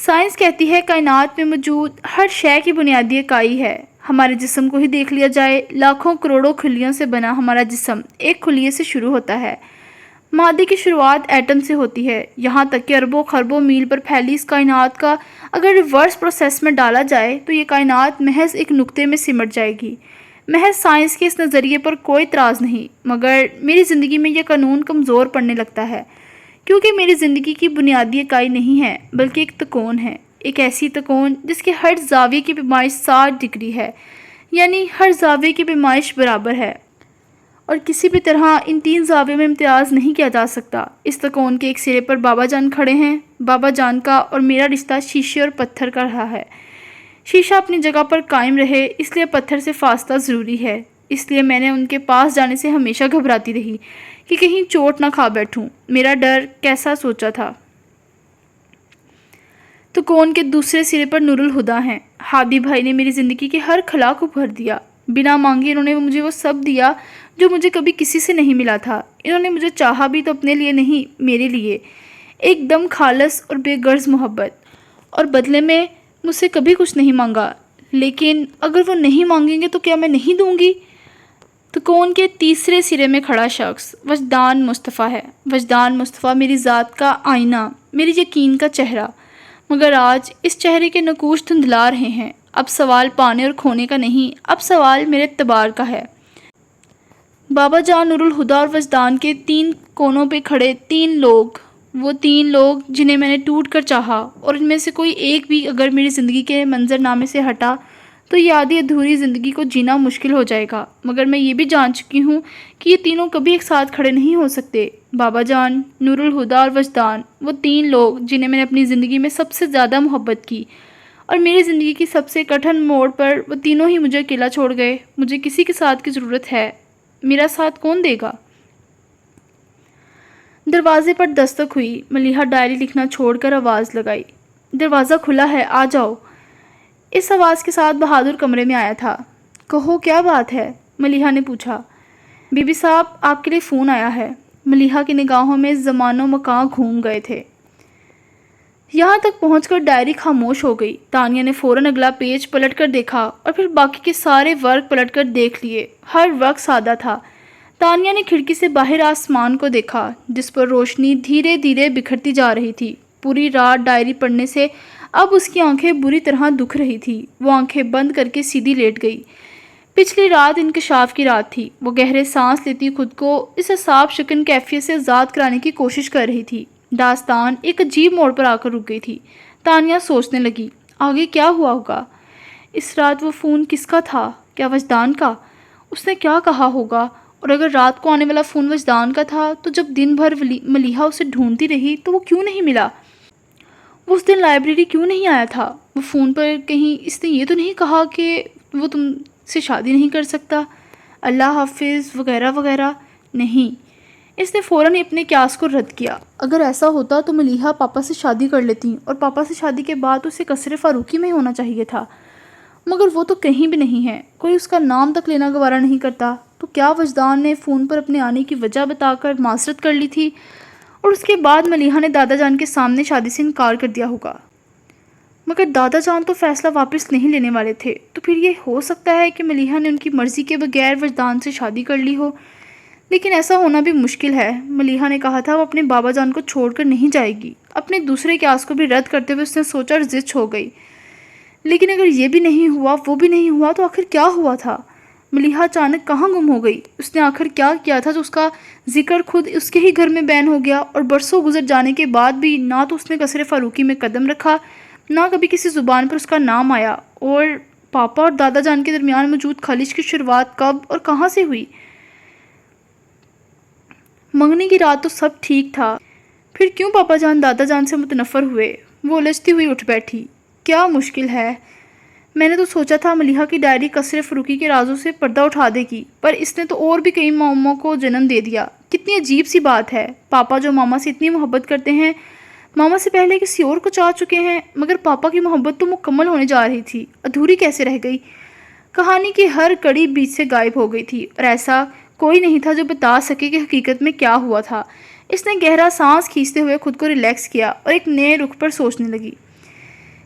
Science کہتی ہے کائنات میں موجود ہر شے کی بنیادی اکائی ہے۔ ہمارے جسم کو ہی دیکھ لیا جائے، لاکھوں کروڑوں خلیوں سے بنا ہمارا جسم ایک خلیے سے شروع ہوتا ہے۔ مادے کی شروعات ایٹم سے ہوتی ہے، یہاں تک کہ اربوں خربوں میل پر پھیلی اس کائنات کا اگر ریورس پروسیس میں ڈالا جائے تو یہ کائنات محض ایک نقطے میں سمٹ جائے گی۔ محض سائنس کے اس نظریے پر کوئی اعتراض نہیں، مگر میری زندگی میں یہ قانون کمزور پڑنے لگتا ہے، کیونکہ میری زندگی کی بنیادی اکائی نہیں ہے بلکہ ایک تکون ہے، ایک ایسی تکون جس کے ہر زاویے کی پیمائش 60 ڈگری ہے، یعنی ہر زاویے کی پیمائش برابر ہے اور کسی بھی طرح ان 3 زاویوں میں امتیاز نہیں کیا جا سکتا۔ اس تکون کے ایک سرے پر بابا جان کھڑے ہیں۔ بابا جان کا اور میرا رشتہ شیشے اور پتھر کا رہا ہے۔ شیشہ اپنی جگہ پر قائم رہے اس لیے پتھر سے فاصلہ ضروری ہے، اس لیے میں نے ان کے پاس جانے سے ہمیشہ گھبراتی رہی کہ کہیں چوٹ نہ کھا بیٹھوں۔ میرا ڈر کیسا سوچا تھا۔ تکون کے دوسرے سرے پر نور الہدا ہیں۔ ہادی بھائی نے میری زندگی کے ہر خلا کو بھر دیا۔ بنا مانگے انہوں نے مجھے وہ سب دیا جو مجھے کبھی کسی سے نہیں ملا تھا۔ انہوں نے مجھے چاہا بھی تو اپنے لیے نہیں، میرے لیے، ایک دم خالص اور بے غرض محبت، اور بدلے میں مجھ سے کبھی کچھ نہیں مانگا۔ لیکن اگر وہ نہیں مانگیں گے تو کیا میں نہیں دوں گی؟ تکون کے تیسرے سرے میں کھڑا شخص وجدان مصطفیٰ ہے۔ وجدان مصطفیٰ میری ذات کا آئینہ، میری یقین کا چہرہ، مگر آج اس چہرے کے نقوش دھندلا رہے ہیں۔ اب سوال پانے اور کھونے کا نہیں، اب سوال میرے اعتبار کا ہے۔ بابا جان، نور الہدا اور وجدان کے 3 کونوں پہ کھڑے 3 لوگ، وہ 3 لوگ جنہیں میں نے ٹوٹ کر چاہا، اور ان میں سے کوئی ایک بھی اگر میری زندگی کے منظر نامے سے ہٹا تو یہ آدھی ادھوری زندگی کو جینا مشکل ہو جائے گا۔ مگر میں یہ بھی جان چکی ہوں کہ یہ تینوں کبھی ایک ساتھ کھڑے نہیں ہو سکتے۔ بابا جان، نور الہدا اور وجدان، وہ 3 لوگ جنہیں میں نے اپنی زندگی میں سب سے زیادہ محبت کی، اور میری زندگی کی سب سے کٹھن موڑ پر وہ تینوں ہی مجھے اکیلا چھوڑ گئے۔ مجھے کسی کے ساتھ کی ضرورت ہے، میرا ساتھ کون دے گا؟ دروازے پر دستک ہوئی۔ ملیحہ ڈائری لکھنا چھوڑ کر آواز لگائی، دروازہ کھلا ہے، آ جاؤ۔ اس آواز کے ساتھ بہادر کمرے میں آیا تھا۔ کہو کیا بات ہے؟ ملیحہ نے پوچھا۔ بی بی صاحب، آپ کے لیے فون آیا ہے۔ ملیحہ کی نگاہوں میں زمان و مکان گھوم گئے تھے۔ یہاں تک پہنچ کر ڈائری خاموش ہو گئی۔ تانیہ نے فوراً اگلا پیج پلٹ کر دیکھا اور پھر باقی کے سارے ورق پلٹ کر دیکھ لیے۔ ہر ورق سادہ تھا۔ تانیہ نے کھڑکی سے باہر آسمان کو دیکھا جس پر روشنی دھیرے دھیرے بکھرتی جا رہی تھی۔ پوری رات ڈائری پڑھنے سے اب اس کی آنکھیں بری طرح دکھ رہی تھی۔ وہ آنکھیں بند کر کے سیدھی لیٹ گئی۔ پچھلی رات انکشاف کی رات تھی۔ وہ گہرے سانس لیتی خود کو اس اعصاب شکن کیفیت سے آزاد کرانے کی کوشش کر رہی تھی۔ داستان ایک عجیب موڑ پر آ کر رک گئی تھی۔ تانیہ سوچنے لگی، آگے کیا ہوا ہوگا؟ اس رات وہ فون کس کا تھا؟ کیا وجدان کا؟ اس نے کیا کہا ہوگا؟ اور اگر رات کو آنے والا فون وجدان کا تھا تو جب دن بھر ملیحہ اسے ڈھونڈتی رہی تو وہ کیوں نہیں ملا؟ وہ اس دن لائبریری کیوں نہیں آیا تھا؟ وہ فون پر کہیں اس نے یہ تو نہیں کہا کہ وہ تم سے شادی نہیں کر سکتا، اللہ حافظ وغیرہ وغیرہ؟ نہیں، اس نے فوراً اپنے قیاس کو رد کیا۔ اگر ایسا ہوتا تو ملیحہ پاپا سے شادی کر لیتی اور پاپا سے شادی کے بعد اسے قصر فاروقی میں ہونا چاہیے تھا، مگر وہ تو کہیں بھی نہیں ہے، کوئی اس کا نام تک لینا گوارا نہیں کرتا۔ تو کیا وجدان نے فون پر اپنے آنے کی وجہ بتا کر معذرت کر لی تھی اور اس کے بعد ملیحہ نے دادا جان کے سامنے شادی سے انکار کر دیا ہوگا؟ مگر دادا جان تو فیصلہ واپس نہیں لینے والے تھے، تو پھر یہ ہو سکتا ہے کہ ملیحہ نے ان کی مرضی کے بغیر وجدان سے شادی کر لی ہو، لیکن ایسا ہونا بھی مشکل ہے۔ ملیحہ نے کہا تھا وہ اپنے بابا جان کو چھوڑ کر نہیں جائے گی۔ اپنے دوسرے قیاس کو بھی رد کرتے ہوئے اس نے سوچا اور ضد ہو گئی، لیکن اگر یہ بھی نہیں ہوا، وہ بھی نہیں ہوا، تو آخر کیا ہوا تھا؟ ملیحہ اچانک کہاں گم ہو گئی؟ اس نے آخر کیا کیا تھا جو اس کا ذکر خود اس کے ہی گھر میں بین ہو گیا، اور برسوں گزر جانے کے بعد بھی نہ تو اس نے قصر فاروقی میں قدم رکھا، نہ کبھی کسی زبان پر اس کا نام آیا؟ اور پاپا اور دادا جان کے درمیان موجود خلیج کی شروعات کب اور کہاں سے ہوئی؟ منگنی کی رات تو سب ٹھیک تھا، پھر کیوں پاپا جان دادا جان سے متنفر ہوئے؟ وہ الجھتی ہوئی اٹھ بیٹھی۔ کیا مشکل ہے؟ میں نے تو سوچا تھا ملیحہ کی ڈائری قصر فاروقی کے رازوں سے پردہ اٹھا دے گی، پر اس نے تو اور بھی کئی معموں کو جنم دے دیا۔ کتنی عجیب سی بات ہے، پاپا جو ماما سے اتنی محبت کرتے ہیں، ماما سے پہلے کسی اور کو چاہ چکے ہیں، مگر پاپا کی محبت تو مکمل ہونے جا رہی تھی، ادھوری کیسے رہ گئی؟ کہانی کی ہر کڑی بیچ سے غائب ہو گئی تھی، اور ایسا کوئی نہیں تھا جو بتا سکے کہ حقیقت میں کیا ہوا تھا۔ اس نے گہرا سانس کھینچتے ہوئے خود کو ریلیکس کیا اور ایک نئے رخ پر سوچنے لگی۔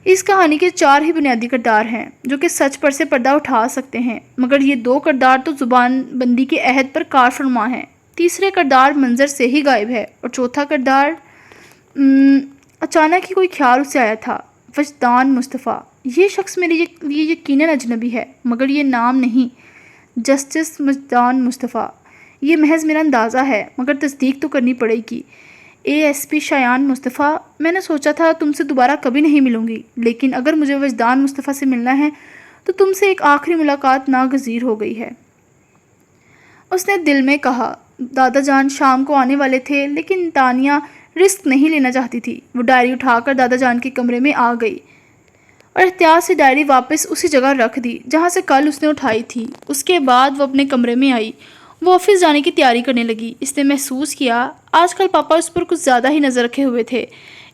اس کہانی کے 4 ہی بنیادی کردار ہیں جو کہ سچ پر سے پردہ اٹھا سکتے ہیں، مگر یہ 2 کردار تو زبان بندی کے عہد پر کار فرما ہیں، تیسرے کردار منظر سے ہی غائب ہے، اور چوتھا کردار اچانک ہی کوئی خیال اسے آیا تھا، وجدان مصطفیٰ۔ یہ شخص میرے لیے یقیناً اجنبی ہے، مگر یہ نام نہیں، جسٹس وجدان مصطفیٰ۔ یہ محض میرا اندازہ ہے، مگر تصدیق تو کرنی پڑے گی۔ ASP شایان مصطفیٰ، میں نے سوچا تھا تم سے دوبارہ کبھی نہیں ملوں گی، لیکن اگر مجھے وجدان مصطفیٰ سے ملنا ہے تو تم سے ایک آخری ملاقات ناگزیر ہو گئی ہے۔ اس نے دل میں کہا۔ دادا جان شام کو آنے والے تھے، لیکن تانیہ رسک نہیں لینا چاہتی تھی۔ وہ ڈائری اٹھا کر دادا جان کے کمرے میں آ گئی اور احتیاط سے ڈائری واپس اسی جگہ رکھ دی جہاں سے کل اس نے اٹھائی تھی۔ اس کے بعد وہ اپنے کمرے میں آئی۔ وہ آفس جانے کی تیاری کرنے لگی۔ اس نے محسوس کیا آج کل پاپا اس پر کچھ زیادہ ہی نظر رکھے ہوئے تھے۔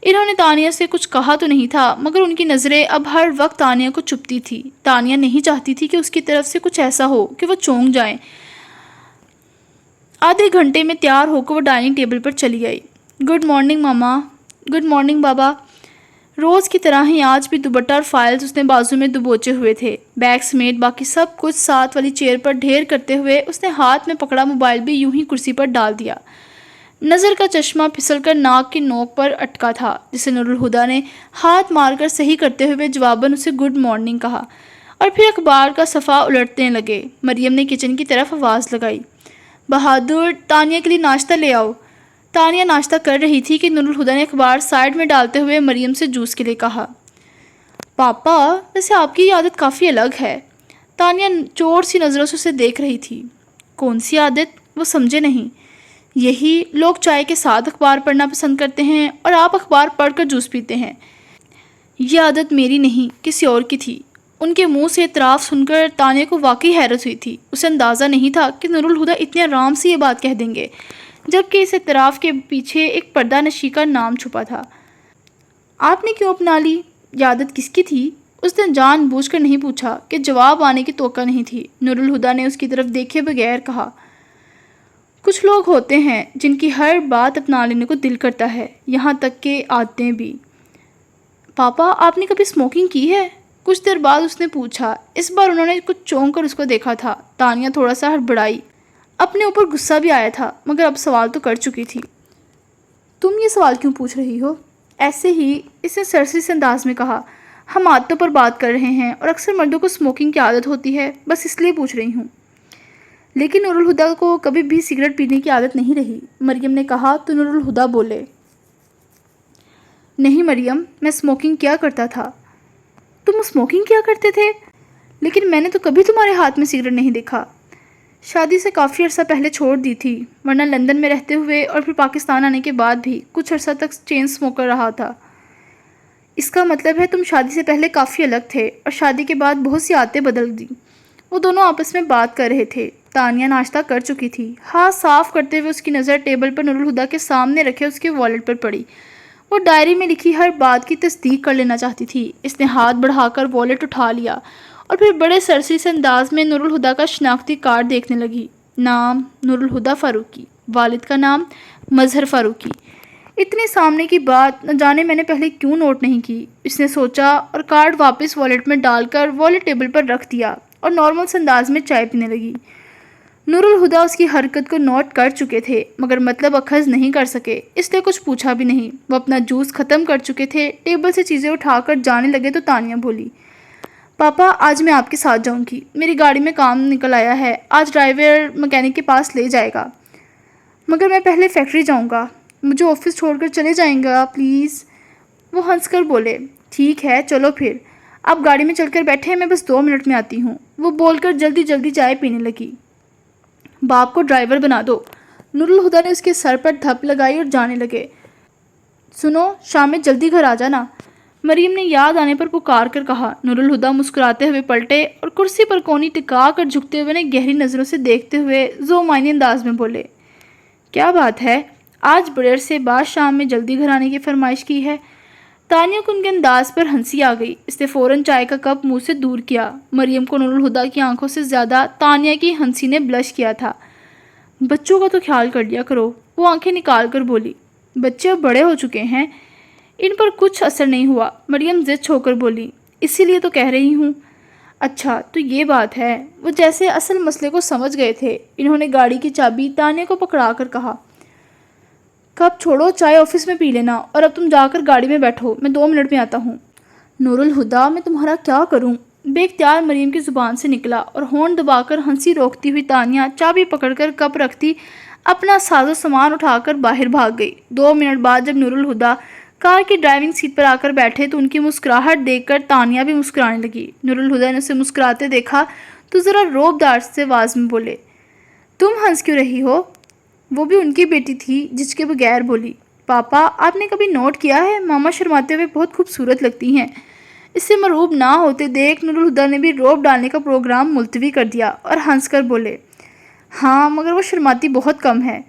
انہوں نے تانیہ سے کچھ کہا تو نہیں تھا، مگر ان کی نظریں اب ہر وقت تانیہ کو چپتی تھی۔ تانیہ نہیں چاہتی تھی کہ اس کی طرف سے کچھ ایسا ہو کہ وہ چونک جائیں۔ آدھے گھنٹے میں تیار ہو کر وہ ڈائننگ ٹیبل پر چلی آئی۔ گڈ مارننگ ماما۔ گڈ مارننگ بابا۔ روز کی طرح ہی آج بھی دوپٹہ اور فائلز اس نے بازو میں دبوچے ہوئے تھے۔ بیگ سمیت باقی سب کچھ ساتھ والی چیئر پر ڈھیر کرتے ہوئے اس نے ہاتھ میں پکڑا موبائل بھی یوں ہی کرسی پر ڈال دیا۔ نظر کا چشمہ پھسل کر ناک کی نوک پر اٹکا تھا، جسے نور الہدیٰ نے ہاتھ مار کر صحیح کرتے ہوئے جواباً اسے گڈ مارننگ کہا، اور پھر اخبار کا صفحہ الٹنے لگے۔ مریم نے کچن کی طرف آواز لگائی، بہادر، تانیہ کے لیے ناشتہ لے آؤ۔ تانیہ ناشتہ کر رہی تھی کہ نور الہدیٰ نے اخبار سائڈ میں ڈالتے ہوئے مریم سے جوس کے لیے کہا۔ پاپا، ویسے آپ کی یہ عادت کافی الگ ہے۔ تانیہ چور سی نظروں سے اسے دیکھ رہی تھی۔ کون سی عادت؟ وہ سمجھے نہیں۔ یہی لوگ چائے کے ساتھ اخبار پڑھنا پسند کرتے ہیں اور آپ اخبار پڑھ کر جوس پیتے ہیں۔ یہ عادت میری نہیں، کسی اور کی تھی۔ ان کے منہ سے اعتراف سن کر تانیہ کو واقعی حیرت ہوئی تھی۔ اسے اندازہ نہیں تھا کہ نور الہدیٰ اتنے آرام سے یہ بات کہہ دیں گے، جبکہ اس اعتراف کے پیچھے ایک پردہ نشی کا نام چھپا تھا۔ آپ نے کیوں اپنا لی؟ یہ عادت کس کی تھی؟ اس نے جان بوجھ کر نہیں پوچھا کہ جواب آنے کی توقع نہیں تھی۔ نور الہدیٰ نے اس کی طرف دیکھے بغیر کہا، کچھ لوگ ہوتے ہیں جن کی ہر بات اپنا لینے کو دل کرتا ہے، یہاں تک کہ عادتیں بھی۔ پاپا، آپ نے کبھی اسموکنگ کی ہے؟ کچھ دیر بعد اس نے پوچھا۔ اس بار انہوں نے کچھ چونک کر اس کو دیکھا تھا۔ تانیہ تھوڑا سا ہڑبڑائی۔ اپنے اوپر غصہ بھی آیا تھا، مگر اب سوال تو کر چکی تھی۔ تم یہ سوال کیوں پوچھ رہی ہو؟ ایسے ہی، اس نے سرسری سے انداز میں کہا۔ ہم عادتوں پر بات کر رہے ہیں اور اکثر مردوں کو اسموکنگ کی عادت ہوتی ہے، بس اس لیے پوچھ رہی ہوں۔ لیکن نور الہدیٰ کو کبھی بھی سگریٹ پینے کی عادت نہیں رہی، مریم نے کہا تو نور الہدیٰ بولے، نہیں مریم، میں اسموکنگ کیا کرتا تھا۔ تم اسموکنگ کیا کرتے تھے؟ لیکن میں نے تو کبھی تمہارے ہاتھ میں سگریٹ نہیں دیکھا۔ شادی سے کافی عرصہ پہلے چھوڑ دی تھی، ورنہ لندن میں رہتے ہوئے اور پھر پاکستان آنے کے بعد بھی کچھ عرصہ تک چین اسموکر رہا تھا۔ اس کا مطلب ہے تم شادی سے پہلے کافی الگ تھے اور شادی کے بعد بہت سی عادتیں بدل دی۔ وہ دونوں آپس میں بات کر رہے تھے۔ تانیہ ناشتہ کر چکی تھی۔ ہاتھ صاف کرتے ہوئے اس کی نظر ٹیبل پر نور الہدیٰ کے سامنے رکھے اس کے والیٹ پر پڑی۔ وہ ڈائری میں لکھی ہر بات کی تصدیق کر لینا چاہتی تھی۔ اس نے ہاتھ بڑھا کر والیٹ اٹھا لیا اور پھر بڑے سرسری سے انداز میں نور الہدیٰ کا شناختی کارڈ دیکھنے لگی۔ نام نور الہدیٰ فاروقی، والد کا نام مظہر فاروقی۔ اتنے سامنے کی بات نہ جانے میں نے پہلے کیوں نوٹ نہیں کی، اس نے سوچا، اور کارڈ واپس والیٹ میں ڈال کر والیٹ ٹیبل پر رکھ دیا اور نارمل سے انداز میں چائے پینے لگی۔ نور الہدیٰ اس کی حرکت کو نوٹ کر چکے تھے، مگر مطلب اخذ نہیں کر سکے، اس لیے کچھ پوچھا بھی نہیں۔ وہ اپنا جوس ختم کر چکے تھے، ٹیبل سے چیزیں اٹھا کر جانے لگے تو تانیہ بولی، پاپا آج میں آپ کے ساتھ جاؤں گی، میری گاڑی میں کام نکل آیا ہے، آج ڈرائیور مکینک کے پاس لے جائے گا، مگر میں پہلے فیکٹری جاؤں گا، مجھے آفس چھوڑ کر چلے جائیں گا پلیز۔ وہ ہنس کر بولے، ٹھیک ہے چلو پھر، آپ گاڑی میں چل کر بیٹھے، میں بس 2 منٹ میں آتی ہوں۔ وہ بول کر جلدی جلدی چائے پینے لگی۔ باپ کو ڈرائیور بنا دو۔ نور الہدیٰ نے اس کے سر پر دھپ لگائی اور جانے لگے۔ سنو، شام میں جلدی گھر آ جانا، مریم نے یاد آنے پر پکار کر کہا۔ نور الہدیٰ مسکراتے ہوئے پلٹے اور کرسی پر کونی ٹکا کر جھکتے ہوئے انہیں گہری نظروں سے دیکھتے ہوئے ذو معنی انداز میں بولے، کیا بات ہے، آج بڑے عرصے بعد شام میں جلدی گھر آنے کی فرمائش کی ہے؟ تانیہ کو ان کے انداز پر ہنسی آ گئی۔ اس نے فوراً چائے کا کپ منہ سے دور کیا۔ مریم کو نور الہدیٰ کی آنکھوں سے زیادہ تانیہ کی ہنسی نے بلش کیا تھا۔ بچوں کا تو خیال کر لیا کرو، وہ آنکھیں نکال کر بولی، بچے اب بڑے ہو چکے ہیں، ان پر کچھ اثر نہیں ہوا۔ مریم ضد چھو کر بولی، اسی لیے تو کہہ رہی ہوں۔ اچھا تو یہ بات ہے۔ وہ جیسے اصل مسئلے کو سمجھ گئے تھے۔ انہوں نے گاڑی کی چابی تانیہ کو پکڑا کر کہا، کپ چھوڑو، چائے آفس میں پی لینا، اور اب تم جا کر گاڑی میں بیٹھو، میں 2 منٹ میں آتا ہوں۔ نور الہدیٰ، میں تمہارا کیا کروں؟ بے اختیار مریم کی زبان سے نکلا، اور ہونٹ دبا کر ہنسی روکتی ہوئی تانیہ چابی پکڑ کر کپ رکھتی اپنا ساز و سامان اٹھا کر باہر بھاگ گئی۔ 2 منٹ بعد جب نور الہدیٰ کار کی ڈرائیونگ سیٹ پر آ کر بیٹھے تو ان کی مسکراہٹ دیکھ کر تانیہ بھی مسکرانے لگی۔ نور الہدیٰ نے اسے مسکراتے دیکھا تو ذرا روب دار سے آواز میں بولے، تم ہنس کیوں رہی ہو؟ وہ بھی ان کی بیٹی تھی، جس کے بغیر بولی، پاپا آپ نے کبھی نوٹ کیا ہے ماما شرماتے ہوئے بہت خوبصورت لگتی ہیں۔ اس سے مرعوب نہ ہوتے دیکھ نور الہدیٰ نے بھی روب ڈالنے کا پروگرام ملتوی کر دیا اور ہنس کر بولے، ہاں مگر وہ شرماتی بہت کم ہے۔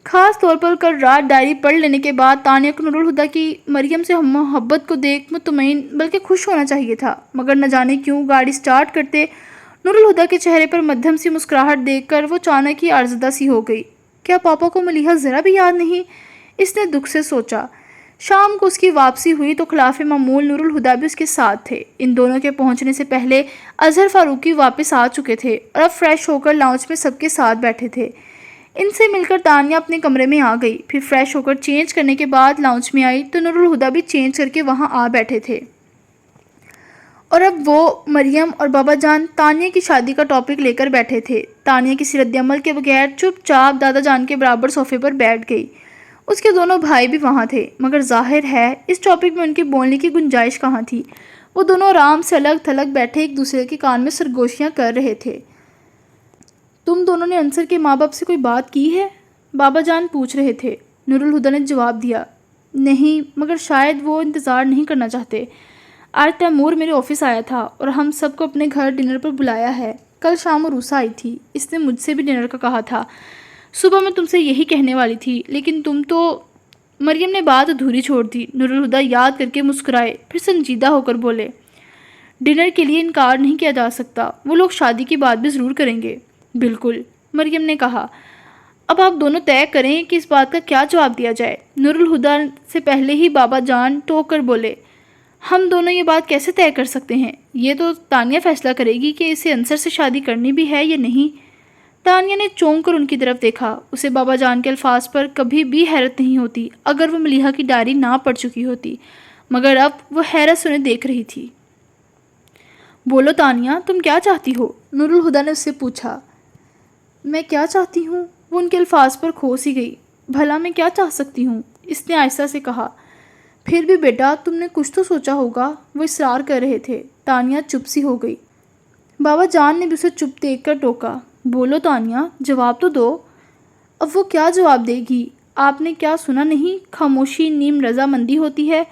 خاص طور پر کل رات ڈائری پڑھ لینے کے بعد تانیہ کو نور الہدیٰ کی مریم سے محبت کو دیکھ مطمئن بلکہ خوش ہونا چاہیے تھا، مگر نہ جانے کیوں گاڑی سٹارٹ کرتے نور الہدیٰ کے چہرے پر مدھم سی مسکراہٹ دیکھ کر وہ اچانک ہی عارضدہ سی ہو گئی۔ کیا پاپا کو ملیحہ ذرا بھی یاد نہیں؟ اس نے دکھ سے سوچا۔ شام کو اس کی واپسی ہوئی تو خلاف معمول نور الہدیٰ بھی اس کے ساتھ تھے۔ ان دونوں کے پہنچنے سے پہلے اظہر فاروقی واپس آ چکے تھے اور اب فریش ہو کر لاؤنج میں سب کے ساتھ بیٹھے تھے۔ ان سے مل کر تانیہ اپنے کمرے میں آ گئی، پھر فریش ہو کر چینج کرنے کے بعد لاؤنج میں آئی تو نور الہدیٰ بھی چینج کر کے وہاں آ بیٹھے تھے، اور اب وہ مریم اور بابا جان تانیہ کی شادی کا ٹاپک لے کر بیٹھے تھے۔ تانیہ کسی رد عمل کے بغیر چپ چاپ دادا جان کے برابر صوفے پر بیٹھ گئی۔ اس کے دونوں بھائی بھی وہاں تھے، مگر ظاہر ہے اس ٹاپک میں ان کے بولنے کی گنجائش کہاں تھی۔ وہ دونوں آرام سے الگ تھلگ بیٹھے ایک دوسرے کے کان میں سرگوشیاں کر رہے تھے۔ تم دونوں نے انصر کے ماں باپ سے کوئی بات کی ہے؟ بابا جان پوچھ رہے تھے۔ نور الہدیٰ نے جواب دیا، نہیں، مگر شاید وہ انتظار نہیں کرنا چاہتے۔ آج تیمور میرے آفس آیا تھا اور ہم سب کو اپنے گھر ڈنر پر بلایا ہے۔ کل شام عروسہ آئی تھی، اس نے مجھ سے بھی ڈنر کا کہا تھا۔ صبح میں تم سے یہی کہنے والی تھی، لیکن تم تو… مریم نے بات ادھوری چھوڑ دی۔ نور الہدیٰ یاد کر کے مسکرائے، پھر سنجیدہ ہو کر بولے، ڈنر کے لیے انکار نہیں کیا جا سکتا، وہ لوگ شادی کی بات بھی ضرور کریں گے۔ بالکل، مریم نے کہا۔ اب آپ دونوں طے کریں کہ اس بات کا کیا جواب دیا جائے۔ نور الہدیٰ سے پہلے ہی بابا جان ٹوک کر بولے، ہم دونوں یہ بات کیسے طے کر سکتے ہیں؟ یہ تو تانیہ فیصلہ کرے گی کہ اسے انصر سے شادی کرنی بھی ہے یا نہیں۔ تانیہ نے چونک کر ان کی طرف دیکھا۔ اسے بابا جان کے الفاظ پر کبھی بھی حیرت نہیں ہوتی اگر وہ ملیحہ کی ڈائری نہ پڑھ چکی ہوتی، مگر اب وہ حیرت سے انہیں دیکھ رہی تھی۔ بولو تانیہ، تم کیا چاہتی ہو؟ نور الہدیٰ نے اس سے پوچھا۔ میں کیا چاہتی ہوں؟ وہ ان کے الفاظ پر کھو سی گئی۔ بھلا میں کیا چاہ سکتی ہوں؟ اس نے آہستہ سے کہا۔ پھر بھی بیٹا تم نے کچھ تو سوچا ہوگا، وہ اصرار کر رہے تھے۔ تانیہ چپ سی ہو گئی۔ بابا جان نے بھی اسے چپ دیکھ کر ٹوکا۔ بولو تانیہ، جواب تو دو۔ اب وہ کیا جواب دے گی؟ آپ نے کیا سنا نہیں، خاموشی نیم رضامندی ہوتی ہے۔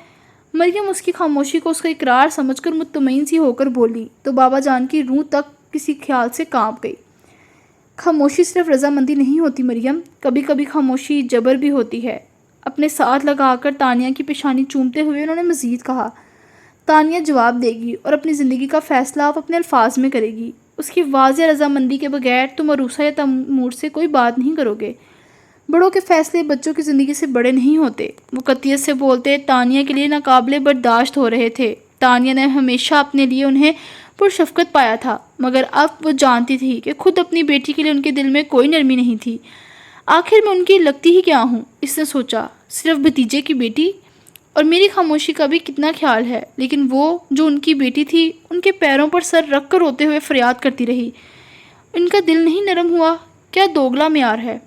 مریم اس کی خاموشی کو اس کا اقرار سمجھ کر مطمئن سی ہو کر بولی تو بابا جان کی روح تک کسی خیال سے کانپ گئی۔ خاموشی صرف رضامندی نہیں ہوتی مریم، کبھی کبھی خاموشی جبر بھی ہوتی ہے۔ اپنے ساتھ لگا کر تانیہ کی پیشانی چومتے ہوئے انہوں نے مزید کہا، تانیہ جواب دے گی اور اپنی زندگی کا فیصلہ آپ اپنے الفاظ میں کرے گی۔ اس کی واضح رضامندی کے بغیر تم عروسہ یا تیمور سے کوئی بات نہیں کرو گے۔ بڑوں کے فیصلے بچوں کی زندگی سے بڑے نہیں ہوتے۔ وہ قطعیت سے بولتے تانیہ کے لیے ناقابل برداشت ہو رہے تھے۔ تانیہ نے ہمیشہ اپنے لیے انہیں پرشفقت پایا تھا، مگر اب وہ جانتی تھی کہ خود اپنی بیٹی کے لیے ان کے دل میں کوئی نرمی نہیں تھی۔ آخر میں ان کی لگتی ہی کیا ہوں، اس نے سوچا، صرف بھتیجے کی بیٹی؟ اور میری خاموشی کا بھی کتنا خیال ہے، لیکن وہ جو ان کی بیٹی تھی ان کے پیروں پر سر رکھ کر روتے ہوئے فریاد کرتی رہی۔ ان کا دل نہیں نرم ہوا؟ کیا دوگلا معیار ہے؟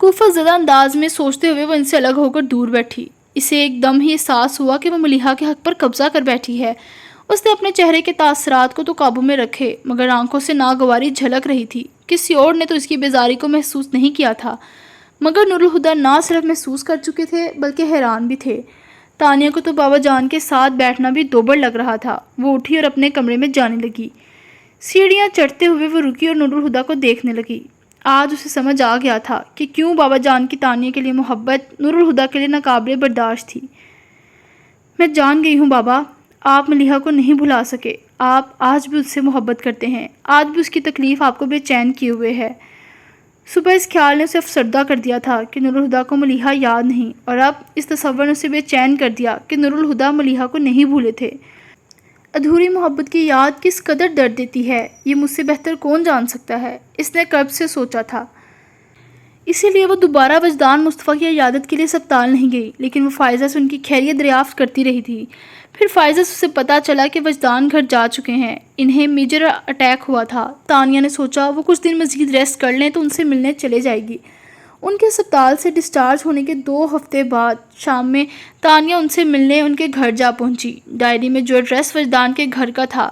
کفر زدہ انداز میں سوچتے ہوئے وہ ان سے الگ ہو کر دور بیٹھی۔ اسے ایک دم ہی احساس ہوا کہ وہ ملیحہ کے حق پر قبضہ کر بیٹھی ہے۔ اس نے اپنے چہرے کے تاثرات کو تو قابو میں رکھے، مگر آنکھوں سے ناگواری جھلک رہی تھی۔ کسی اور نے تو اس کی بیزاری کو محسوس نہیں کیا تھا، مگر نور الہدیٰ نہ صرف محسوس کر چکے تھے بلکہ حیران بھی تھے۔ تانیہ کو تو بابا جان کے ساتھ بیٹھنا بھی دوبڑ لگ رہا تھا۔ وہ اٹھی اور اپنے کمرے میں جانے لگی۔ سیڑھیاں چڑھتے ہوئے وہ رکی اور نور الہدیٰ کو دیکھنے لگی۔ آج اسے سمجھ آ گیا تھا کہ کیوں بابا جان کی تانیہ کے لیے محبت نور الہدیٰ کے لیے ناقابل برداشت تھی۔ میں جان گئی ہوں بابا، آپ ملیحہ کو نہیں بھلا سکے۔ آپ آج بھی اس سے محبت کرتے ہیں، آج بھی اس کی تکلیف آپ کو بے چین کیے ہوئے ہے۔ صبح اس خیال نے اسے افسردہ کر دیا تھا کہ نور الہدیٰ کو ملیحہ یاد نہیں، اور اب اس تصور نے اسے بے چین کر دیا کہ نور الہدیٰ ملیحہ کو نہیں بھولے تھے۔ ادھوری محبت کی یاد کس قدر درد دیتی ہے، یہ مجھ سے بہتر کون جان سکتا ہے، اس نے کرب سے سوچا تھا۔ اسی لیے وہ دوبارہ وجدان مصطفیٰ کی عیادت کے لیے اسپتال نہیں گئی، لیکن وہ فائزہ سے ان کی خیریت دریافت کرتی رہی تھی۔ پھر فائزہ سے اسے پتہ چلا کہ وجدان گھر جا چکے ہیں، انہیں میجر اٹیک ہوا تھا۔ تانیہ نے سوچا وہ کچھ دن مزید ریسٹ کر لیں تو ان سے ملنے چلے جائے گی۔ ان کے اسپتال سے ڈسچارج ہونے کے 2 ہفتے بعد شام میں تانیہ ان سے ملنے ان کے گھر جا پہنچی۔ ڈائری میں جو ایڈریس وجدان کے گھر کا تھا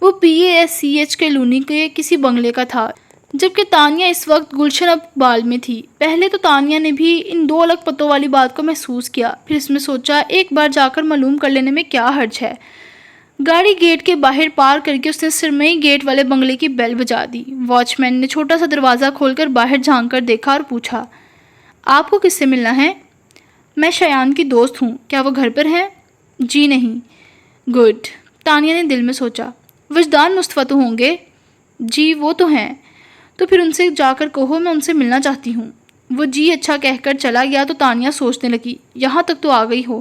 وہ PASCH کالونی کے کسی بنگلے کا تھا، جبکہ تانیہ اس وقت گلشن اقبال میں تھی۔ پہلے تو تانیہ نے بھی ان 2 الگ پتوں والی بات کو محسوس کیا، پھر اس میں سوچا ایک بار جا کر معلوم کر لینے میں کیا حرج ہے۔ گاڑی گیٹ کے باہر پارک کر کے اس نے سرمئی گیٹ والے بنگلے کی بیل بجا دی۔ واچ مین نے چھوٹا سا دروازہ کھول کر باہر جھانک کر دیکھا اور پوچھا، آپ کو کس سے ملنا ہے؟ میں شایان کی دوست ہوں، کیا وہ گھر پر ہیں؟ جی نہیں۔ گڈ، تانیہ نے دل میں سوچا۔ وجدان مصطفیٰ تو ہوں گے؟ جی وہ تو ہیں۔ تو پھر ان سے جا کر کہو میں ان سے ملنا چاہتی ہوں۔ وہ جی اچھا کہہ کر چلا گیا تو تانیہ سوچنے لگی، یہاں تک تو آ گئی ہو،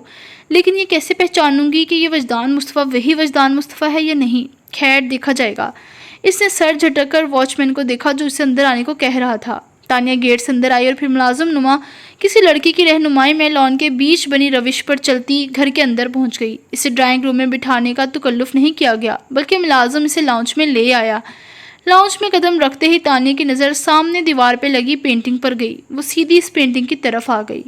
لیکن یہ کیسے پہچانوں گی کہ یہ وجدان مصطفیٰ وہی وجدان مصطفیٰ ہے یا نہیں؟ خیر دیکھا جائے گا۔ اس نے سر جھٹک کر واچ مین کو دیکھا جو اسے اندر آنے کو کہہ رہا تھا۔ تانیہ گیٹ سے اندر آئی اور پھر ملازم نما کسی لڑکی کی رہنمائی میں لان کے بیچ بنی روش پر چلتی گھر کے اندر پہنچ گئی۔ اسے ڈرائنگ روم میں بٹھانے کا تکلف نہیں کیا گیا، بلکہ ملازم اسے لاؤنج میں لے آیا۔ لاؤنج میں قدم رکھتے ہی تانیہ کی نظر سامنے دیوار پہ لگی پینٹنگ پر گئی۔ وہ سیدھی اس پینٹنگ کی طرف آ گئی۔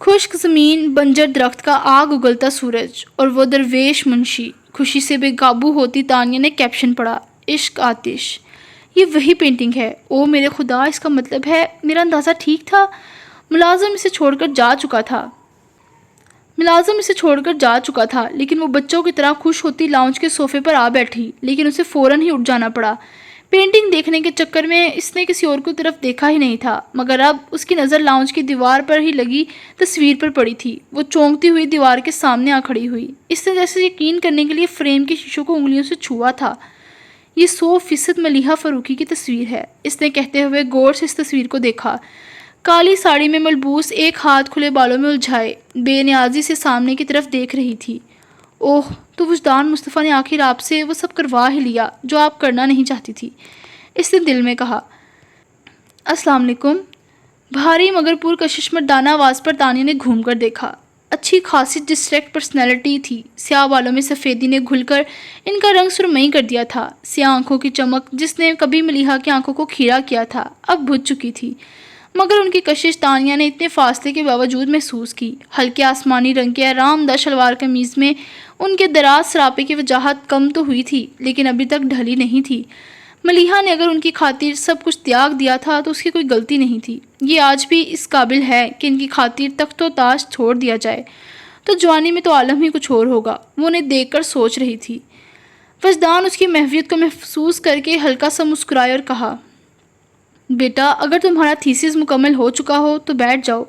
خشک زمین، بنجر درخت کا آگ اگلتا سورج اور وہ درویش منشی۔ خوشی سے بے قابو ہوتی تانیہ نے کیپشن پڑھا، عشق آتش۔ یہ وہی پینٹنگ ہے۔ او میرے خدا، اس کا مطلب ہے میرا اندازہ ٹھیک تھا۔ ملازم اسے چھوڑ کر جا چکا تھا، لیکن وہ بچوں کی طرح خوش ہوتی لاؤنج کے صوفے پر آ بیٹھی، لیکن اسے فوراً ہی اٹھ جانا پڑا۔ پینٹنگ دیکھنے کے چکر میں اس نے کسی اور کی طرف دیکھا ہی نہیں تھا، مگر اب اس کی نظر لاؤنج کی دیوار پر ہی لگی تصویر پر پڑی تھی۔ وہ چونکتی ہوئی دیوار کے سامنے آ کھڑی ہوئی۔ اس نے جیسے یقین کرنے کے لیے فریم کے شیشوں کو انگلیوں سے چھوا تھا۔ یہ 100% ملیحہ فاروقی کی تصویر ہے، اس نے کہتے ہوئے غور سے اس تصویر کو دیکھا۔ کالی ساڑی میں ملبوس، ایک ہاتھ کھلے بالوں میں الجھائے، بے نیازی سے سامنے کی طرف دیکھ رہی تھی۔ اوہ، تو وجدان مصطفیٰ نے آخر آپ سے وہ سب کروا ہی لیا جو آپ کرنا نہیں چاہتی تھی، اس نے دل میں کہا۔ السلام علیکم۔ بھاری مگر پرکشش مردانہ آواز پر تانیہ نے گھوم کر دیکھا۔ اچھی خاصی ڈسٹریکٹ پرسنالٹی تھی۔ سیاہ بالوں میں سفیدی نے گھل کر ان کا رنگ سرمئی کر دیا تھا۔ سیاہ آنکھوں کی چمک جس نے کبھی ملیحہ کی آنکھوں کو کھیرا کیا تھا اب بجھ چکی تھی، مگر ان کی کشش تانیہ نے اتنے فاصلے کے باوجود محسوس کی۔ ہلکے آسمانی رنگ کے آرام دہ شلوار قمیض میں ان کے دراز سراپے کی وجاہت کم تو ہوئی تھی، لیکن ابھی تک ڈھلی نہیں تھی۔ ملیحہ نے اگر ان کی خاطر سب کچھ تیاگ دیا تھا تو اس کی کوئی غلطی نہیں تھی۔ یہ آج بھی اس قابل ہے کہ ان کی خاطر تخت و تاج چھوڑ دیا جائے تو جوانی میں تو عالم ہی کچھ اور ہوگا۔ وہ انہیں دیکھ کر سوچ رہی تھی۔ وجدان اس کی محویت کو محسوس کر کے ہلکا سا مسکرائے اور کہا، بیٹا اگر تمہارا تھیسس مکمل ہو چکا ہو تو بیٹھ جاؤ۔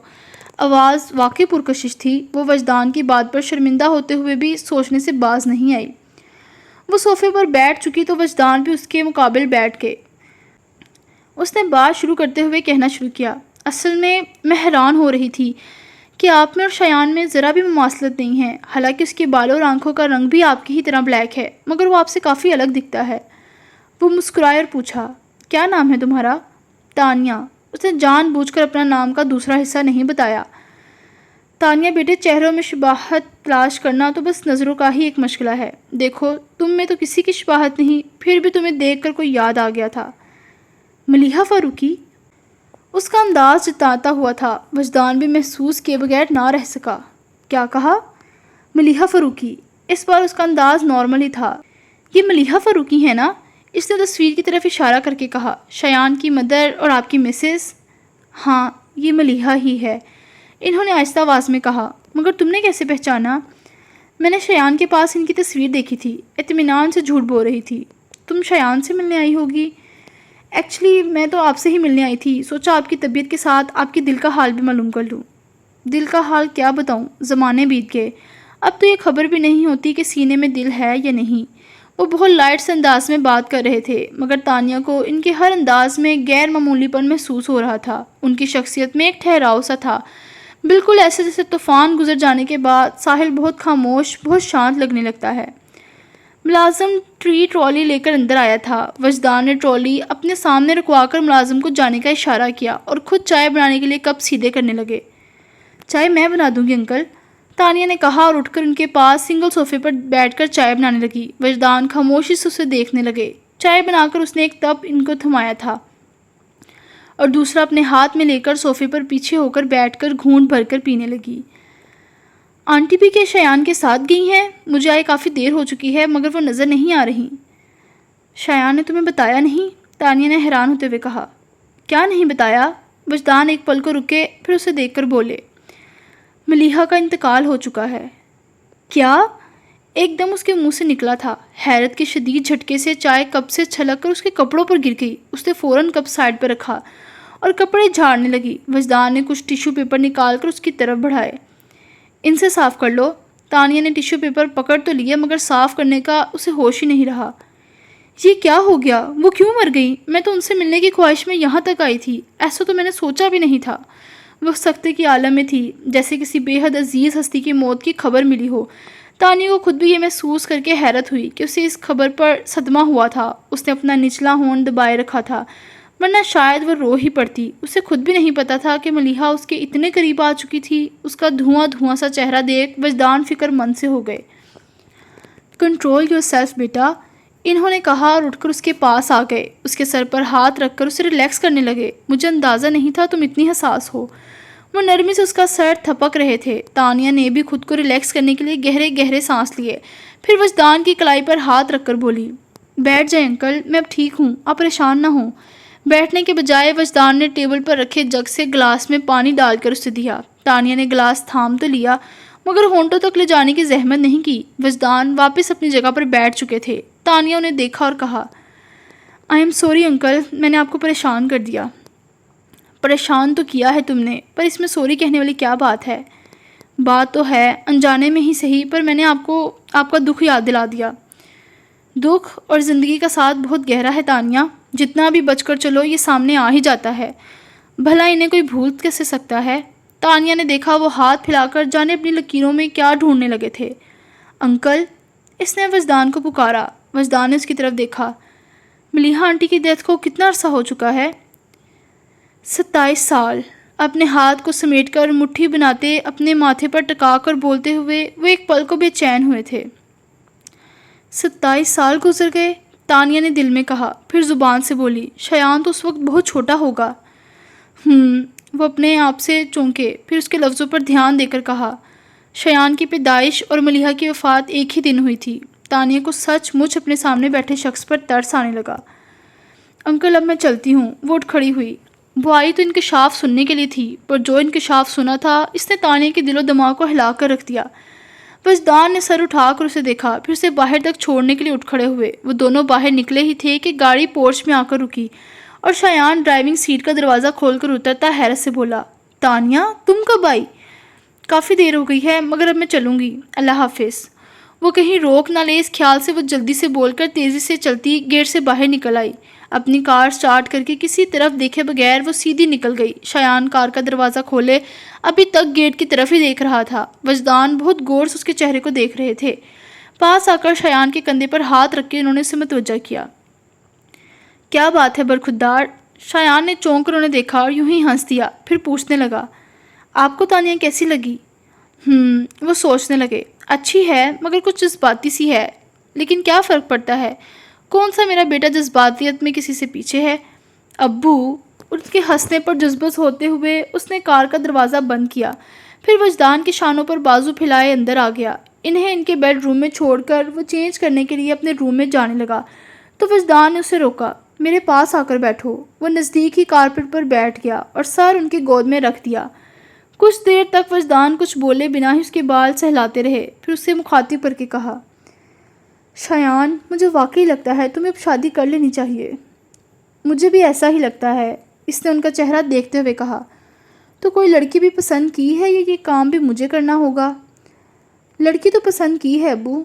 آواز واقعی پرکشش تھی۔ وہ وجدان کی بات پر شرمندہ ہوتے ہوئے بھی سوچنے سے باز نہیں آئی۔ وہ صوفے پر بیٹھ چکی تو وجدان بھی اس کے مقابل بیٹھ گئے۔ اس نے بات شروع کرتے ہوئے کہنا شروع کیا، اصل میں حیران ہو رہی تھی کہ آپ میں اور شایان میں ذرا بھی مماثلت نہیں ہے، حالانکہ اس کے بالوں اور آنکھوں کا رنگ بھی آپ کی ہی طرح بلیک ہے، مگر وہ آپ سے کافی الگ دکھتا ہے۔ وہ مسکرائے اور پوچھا، کیا نام ہے تمہارا؟ تانیہ۔ اس نے جان بوجھ کر اپنا نام کا دوسرا حصہ نہیں بتایا۔ تانیہ بیٹے، چہروں میں شباہت تلاش کرنا تو بس نظروں کا ہی ایک مشغلہ ہے۔ دیکھو تم میں تو کسی کی شباہت نہیں، پھر بھی تمہیں دیکھ کر کوئی یاد آ گیا تھا۔ ملیحہ فاروقی؟ اس کا انداز جتاتا ہوا تھا۔ وجدان بھی محسوس کیے بغیر نہ رہ سکا۔ کیا کہا؟ ملیحہ فاروقی۔ اس بار اس کا انداز نارمل ہی تھا۔ یہ ملیحہ فاروقی ہے نا؟ اس نے تصویر کی طرف اشارہ کر کے کہا۔ شایان کی مدر اور آپ کی مسز؟ ہاں یہ ملیحہ ہی ہے، انہوں نے آہستہ آواز میں کہا۔ مگر تم نے کیسے پہچانا؟ میں نے شایان کے پاس ان کی تصویر دیکھی تھی، اطمینان سے جھوٹ بول رہی تھی۔ تم شایان سے ملنے آئی ہوگی؟ ایکچولی میں تو آپ سے ہی ملنے آئی تھی، سوچا آپ کی طبیعت کے ساتھ آپ کی دل کا حال بھی معلوم کر لوں۔ دل کا حال کیا بتاؤں، زمانے بیت گئے، اب تو یہ خبر بھی نہیں ہوتی کہ سینے میں دل ہے یا نہیں۔ وہ بہت لائٹ سے انداز میں بات کر رہے تھے، مگر تانیہ کو ان کے ہر انداز میں غیر معمولی پن محسوس ہو رہا تھا۔ ان کی شخصیت میں ایک ٹھہراؤ سا تھا، بالکل ایسے جیسے طوفان گزر جانے کے بعد ساحل بہت خاموش، بہت شانت لگنے لگتا ہے۔ ملازم ٹرالی لے کر اندر آیا تھا۔ وجدان نے ٹرالی اپنے سامنے رکوا کر ملازم کو جانے کا اشارہ کیا اور خود چائے بنانے کے لیے کپ سیدھے کرنے لگے۔ چائے میں بنا دوں گی انکل، تانیہ نے کہا اور اٹھ کر ان کے پاس سنگل صوفے پر بیٹھ کر چائے بنانے لگی۔ وجدان خاموشی سے اسے دیکھنے لگے۔ چائے بنا کر اس نے ایک کپ ان کو تھمایا تھا اور دوسرا اپنے ہاتھ میں لے کر صوفے پر پیچھے ہو کر بیٹھ کر گھونٹ بھر کر پینے لگی۔ آنٹی بھی کیا شایان کے ساتھ گئی ہیں؟ مجھے آئے کافی دیر ہو چکی ہے مگر وہ نظر نہیں آ رہی۔ شایان نے تمہیں بتایا نہیں؟ تانیہ نے حیران ہوتے ہوئے کہا۔ کیا نہیں بتایا؟ وجدان ایک پل کو رکے، پھر اسے دیکھ کر بولے، ملیحہ کا انتقال ہو چکا ہے۔ کیا؟ ایک دم اس کے منہ سے نکلا تھا۔ حیرت کے شدید جھٹکے سے چائے کپ سے چھلک کر اس کے کپڑوں پر گر گئی۔ اس نے فوراً کپ سائڈ پر رکھا اور کپڑے جھاڑنے لگی۔ وجدان نے کچھ ٹیشو پیپر نکال کر اس کی طرف بڑھائے۔ ان سے صاف کر لو۔ تانیہ نے ٹیشو پیپر پکڑ تو لیا مگر صاف کرنے کا اسے ہوش ہی نہیں رہا۔ یہ کیا ہو گیا؟ وہ کیوں مر گئی؟ میں تو ان سے ملنے کی خواہش میں یہاں تک آئی تھی، ایسا تو میں نے سوچا بھی نہیں تھا۔ وہ سکتے کی عالم میں تھی، جیسے کسی بے حد عزیز ہستی کی موت کی خبر ملی ہو۔ تانیہ کو خود بھی یہ محسوس کر کے حیرت ہوئی کہ اسے اس خبر پر صدمہ ہوا تھا۔ اس نے اپنا نچلا ہونٹ دبائے رکھا تھا، ورنہ شاید وہ رو ہی پڑتی۔ اسے خود بھی نہیں پتا تھا کہ ملیحہ اس کے اتنے قریب آ چکی تھی۔ اس کا دھواں دھواں سا چہرہ دیکھ وجدان فکر مند سے ہو گئے۔ کنٹرول یور سیلف بیٹا، انہوں نے کہا اور اٹھ کر اس کے پاس آ گئے۔ اس کے سر پر ہاتھ رکھ کر اسے ریلیکس کرنے لگے۔ مجھے اندازہ نہیں تھا تم اتنی حساس ہو۔ وہ نرمی سے اس کا سر تھپک رہے تھے۔ تانیہ نے بھی خود کو ریلیکس کرنے کے لیے گہرے گہرے سانس لیے، پھر وجدان کی کلائی پر ہاتھ رکھ کر بولی، بیٹھ جائیں انکل، میں اب ٹھیک ہوں، آپ پریشان نہ ہوں۔ بیٹھنے کے بجائے وجدان نے ٹیبل پر رکھے جگ سے گلاس میں پانی ڈال کر اسے دیا۔ تانیہ نے گلاس تھام تو لیا مگر ہونٹوں تک لے جانے کی زحمت نہیں کی۔ وجدان واپس اپنی جگہ پر بیٹھ چکے تھے۔ تانیہ انہیں دیکھا اور کہا، آئی ایم سوری انکل، میں نے آپ کو پریشان کر دیا۔ پریشان تو کیا ہے تم نے، پر اس میں سوری کہنے والی کیا بات ہے؟ بات تو ہے، انجانے میں ہی صحیح، پر میں نے آپ کا دکھ یاد دلا دیا۔ دکھ اور زندگی کا ساتھ بہت گہرا ہے تانیہ، جتنا بھی بچ کر چلو یہ سامنے آ ہی جاتا ہے، بھلا انہیں کوئی بھول کیسے سکتا ہے؟ تانیہ نے دیکھا وہ ہاتھ پھیلا کر جانے اپنی لکیروں میں کیا ڈھونڈنے لگے تھے۔ انکل، اس نے وجدان کو پکارا۔ وجدان نے اس کی طرف دیکھا۔ ملیحہ آنٹی کی ڈیتھ کو کتنا عرصہ ہو چکا ہے؟ 27 سال۔ اپنے ہاتھ کو سمیٹ کر مٹھی بناتے اپنے ماتھے پر ٹکا کر بولتے ہوئے وہ ایک پل کو بے چین ہوئے تھے۔ 27 سال گزر گئے، تانیہ نے دل میں کہا، پھر زبان سے بولی، شایان تو اس وقت بہت چھوٹا ہوگا۔ وہ اپنے آپ سے چونکے، پھر اس کے لفظوں پر دھیان دے کر کہا، شایان کی پیدائش اور ملیحہ کی وفات ایک ہی دن ہوئی تھی۔ تانیہ کو سچ مچ اپنے سامنے بیٹھے شخص پر ترس آنے لگا۔ انکل اب میں چلتی ہوں۔ وہ اٹھ کھڑی ہوئی۔ وہ آئی تو انکشاف سننے کے لیے تھی، پر جو انکشاف سنا تھا اس نے تانیہ کے دل و دماغ کو ہلا کر رکھ دیا۔ وجدان نے سر اٹھا کر اسے دیکھا، پھر اسے باہر تک چھوڑنے کے لیے اٹھ کھڑے ہوئے۔ وہ دونوں باہر نکلے ہی تھے کہ گاڑی پورچ میں آ کر رکی اور شایان ڈرائیونگ سیٹ کا دروازہ کھول کر اترتا حیرت سے بولا، تانیہ تم کب آئی؟ کافی دیر ہو گئی ہے مگر اب میں چلوں گی، اللہ حافظ۔ وہ کہیں روک نہ لے اس خیال سے وہ جلدی سے بول کر تیزی سے چلتی گیٹ سے باہر نکل آئی۔ اپنی کار سٹارٹ کر کے کسی طرف دیکھے بغیر وہ سیدھی نکل گئی۔ شایان کار کا دروازہ کھولے ابھی تک گیٹ کی طرف ہی دیکھ رہا تھا۔ وجدان بہت غور سے اس کے چہرے کو دیکھ رہے تھے۔ پاس آ کر شایان کے کندھے پر ہاتھ رکھ کے انہوں نے اسے متوجہ کیا۔ کیا بات ہے برخودار؟ شایان نے چونک کر انہیں دیکھا اور یوں ہی ہنس دیا، پھر پوچھنے لگا، آپ کو تانیہ کیسی لگی؟ وہ سوچنے لگے، اچھی ہے مگر کچھ جذباتی سی ہے، لیکن کیا فرق پڑتا ہے، کون سا میرا بیٹا جذباتیت میں کسی سے پیچھے ہے؟ ابو، ان کے ہنسنے پر جذبت ہوتے ہوئے اس نے کار کا دروازہ بند کیا، پھر وجدان کے شانوں پر بازو پھیلائے اندر آ گیا۔ انہیں ان کے بیڈ روم میں چھوڑ کر وہ چینج کرنے کے لیے اپنے روم میں جانے لگا تو وجدان نے اسے روکا، میرے پاس آ کر بیٹھو۔ وہ نزدیک ہی کارپیٹ پر بیٹھ گیا اور سر ان کی گود میں رکھ دیا۔ کچھ دیر تک وجدان کچھ بولے بنا ہی اس کے بال سہلاتے رہے، پھر اس سے مخاطب کر کے کہا، شایان مجھے واقعی لگتا ہے تمہیں اب شادی کر لینی چاہیے۔ مجھے بھی ایسا ہی لگتا ہے، اس نے ان کا چہرہ دیکھتے ہوئے کہا۔ تو کوئی لڑکی بھی پسند کی ہے یا یہ کام بھی مجھے کرنا ہوگا؟ لڑکی تو پسند کی ہے ابو۔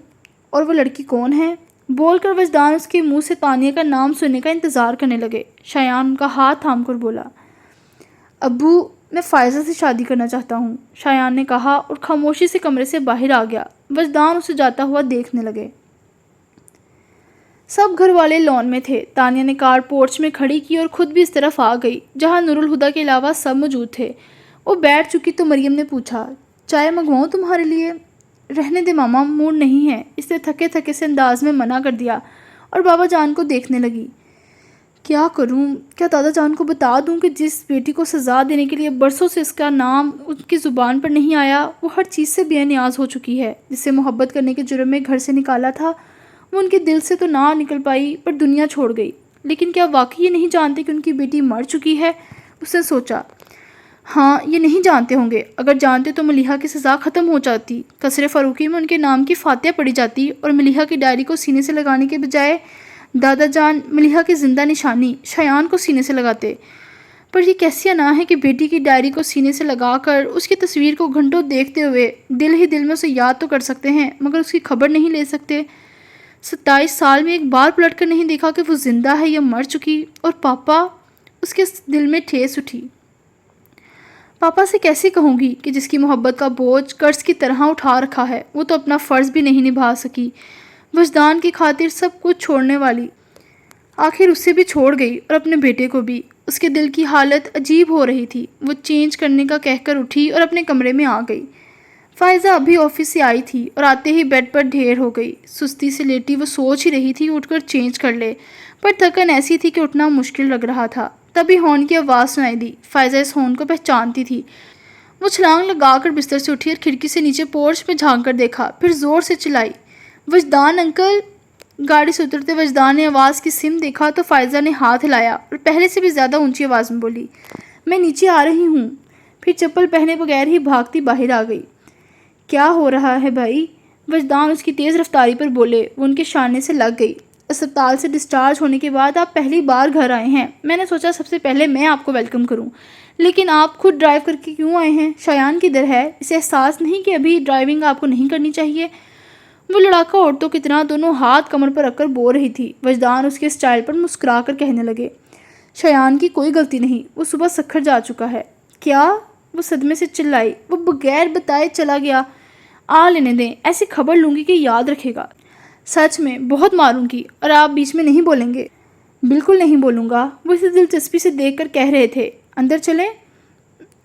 اور وہ لڑکی کون ہے؟ بول کر وجدان اس کے منہ سے تانیہ کا نام سننے کا انتظار کرنے لگے۔ شایان ان کا ہاتھ تھام کر بولا، ابو میں فائزہ سے شادی کرنا چاہتا ہوں، شایان نے کہا اور خاموشی سے کمرے سے باہر آ گیا۔ وجدان اسے جاتا ہوا دیکھنے لگے۔ سب گھر والے لان میں تھے۔ تانیہ نے کار پورچ میں کھڑی کی اور خود بھی اس طرف آ گئی جہاں نور الہدیٰ کے علاوہ سب موجود تھے۔ وہ بیٹھ چکی تو مریم نے پوچھا، چائے منگواؤں تمہارے لیے؟ رہنے دے ماما، موڈ نہیں ہے، اس نے تھکے تھکے سے انداز میں منع کر دیا اور بابا جان کو دیکھنے لگی۔ کیا کروں؟ کیا دادا جان کو بتا دوں کہ جس بیٹی کو سزا دینے کے لیے برسوں سے اس کا نام ان کی زبان پر نہیں آیا، وہ ہر چیز سے بے نیاز ہو چکی ہے؟ جس سے محبت کرنے کے جرم میں گھر سے نکالا تھا، وہ ان کے دل سے تو نہ نکل پائی پر دنیا چھوڑ گئی، لیکن کیا واقعی یہ نہیں جانتے کہ ان کی بیٹی مر چکی ہے؟ اس نے سوچا، ہاں یہ نہیں جانتے ہوں گے، اگر جانتے تو ملیحہ کی سزا ختم ہو جاتی، قصر فاروقی میں ان کے نام کی فاتحہ پڑھی جاتی اور ملیحہ کی ڈائری کو سینے سے لگانے کے بجائے دادا جان ملیحہ کی زندہ نشانی شایان کو سینے سے لگاتے۔ پر یہ کیسی انا ہے کہ بیٹی کی ڈائری کو سینے سے لگا کر اس کی تصویر کو گھنٹوں دیکھتے ہوئے دل ہی دل میں اسے یاد تو کر سکتے ہیں مگر اس کی خبر نہیں لے سکتے۔ 27 سال میں ایک بار پلٹ کر نہیں دیکھا کہ وہ زندہ ہے یا مر چکی۔ اور پاپا، اس کے دل میں ٹھیس اٹھی۔ پاپا سے کیسے کہوں گی کہ جس کی محبت کا بوجھ قرض کی طرح اٹھا رکھا ہے، وہ تو اپنا فرض بھی نہیں نبھا سکی، وجدان کی خاطر سب کچھ چھوڑنے والی آخر اسے بھی چھوڑ گئی اور اپنے بیٹے کو بھی۔ اس کے دل کی حالت عجیب ہو رہی تھی۔ وہ چینج کرنے کا کہہ کر اٹھی اور اپنے کمرے میں آ گئی۔ فائزہ ابھی آفس سے آئی تھی اور آتے ہی بیڈ پر ڈھیر ہو گئی۔ سستی سے لیٹی وہ سوچ ہی رہی تھی اٹھ کر چینج کر لے، پر تھکن ایسی تھی کہ اٹھنا مشکل لگ رہا تھا۔ تبھی ہارن کی آواز سنائی دی۔ فائزہ اس ہارن کو پہچانتی تھی۔ وہ چھلانگ لگا کر بستر سے اٹھی اور کھڑکی سے نیچے پورچ میں جھانک کر دیکھا، پھر زور سے چلائی، وجدان انکل! گاڑی سے اترتے وجدان نے آواز کی سمت دیکھا تو فائزہ نے ہاتھ ہلایا اور پہلے سے بھی زیادہ اونچی آواز میں بولی، میں نیچے آ رہی ہوں۔ پھر چپل پہنے بغیر ہی بھاگتی باہر آ گئی۔ کیا ہو رہا ہے بھائی؟ وجدان اس کی تیز رفتاری پر بولے۔ وہ ان کے شانے سے لگ گئی۔ اسپتال سے ڈسچارج ہونے کے بعد آپ پہلی بار گھر آئے ہیں، میں نے سوچا سب سے پہلے میں آپ کو ویلکم کروں، لیکن آپ خود ڈرائیو کر کے کیوں آئے ہیں؟ شایان کدھر ہے؟ اسے احساس نہیں کہ ابھی ڈرائیونگ آپ کو نہیں کرنی چاہیے؟ وہ لڑاکا عورتوں کی طرح دونوں ہاتھ کمر پر رکھ کر بول رہی تھی۔ وجدان اس کے اسٹائل پر مسکرا کر کہنے لگے، شایان کی کوئی غلطی نہیں، وہ صبح سکھر جا چکا ہے۔ کیا؟ وہ صدمے سے چلائی۔ وہ بغیر بتائے چلا گیا؟ آ لینے دیں، ایسی خبر لوں گی کہ یاد رکھے گا، سچ میں بہت ماروں گی، اور آپ بیچ میں نہیں بولیں گے۔ بالکل نہیں بولوں گا، وہ اسے دلچسپی سے دیکھ کر کہہ رہے تھے۔ اندر چلیں؟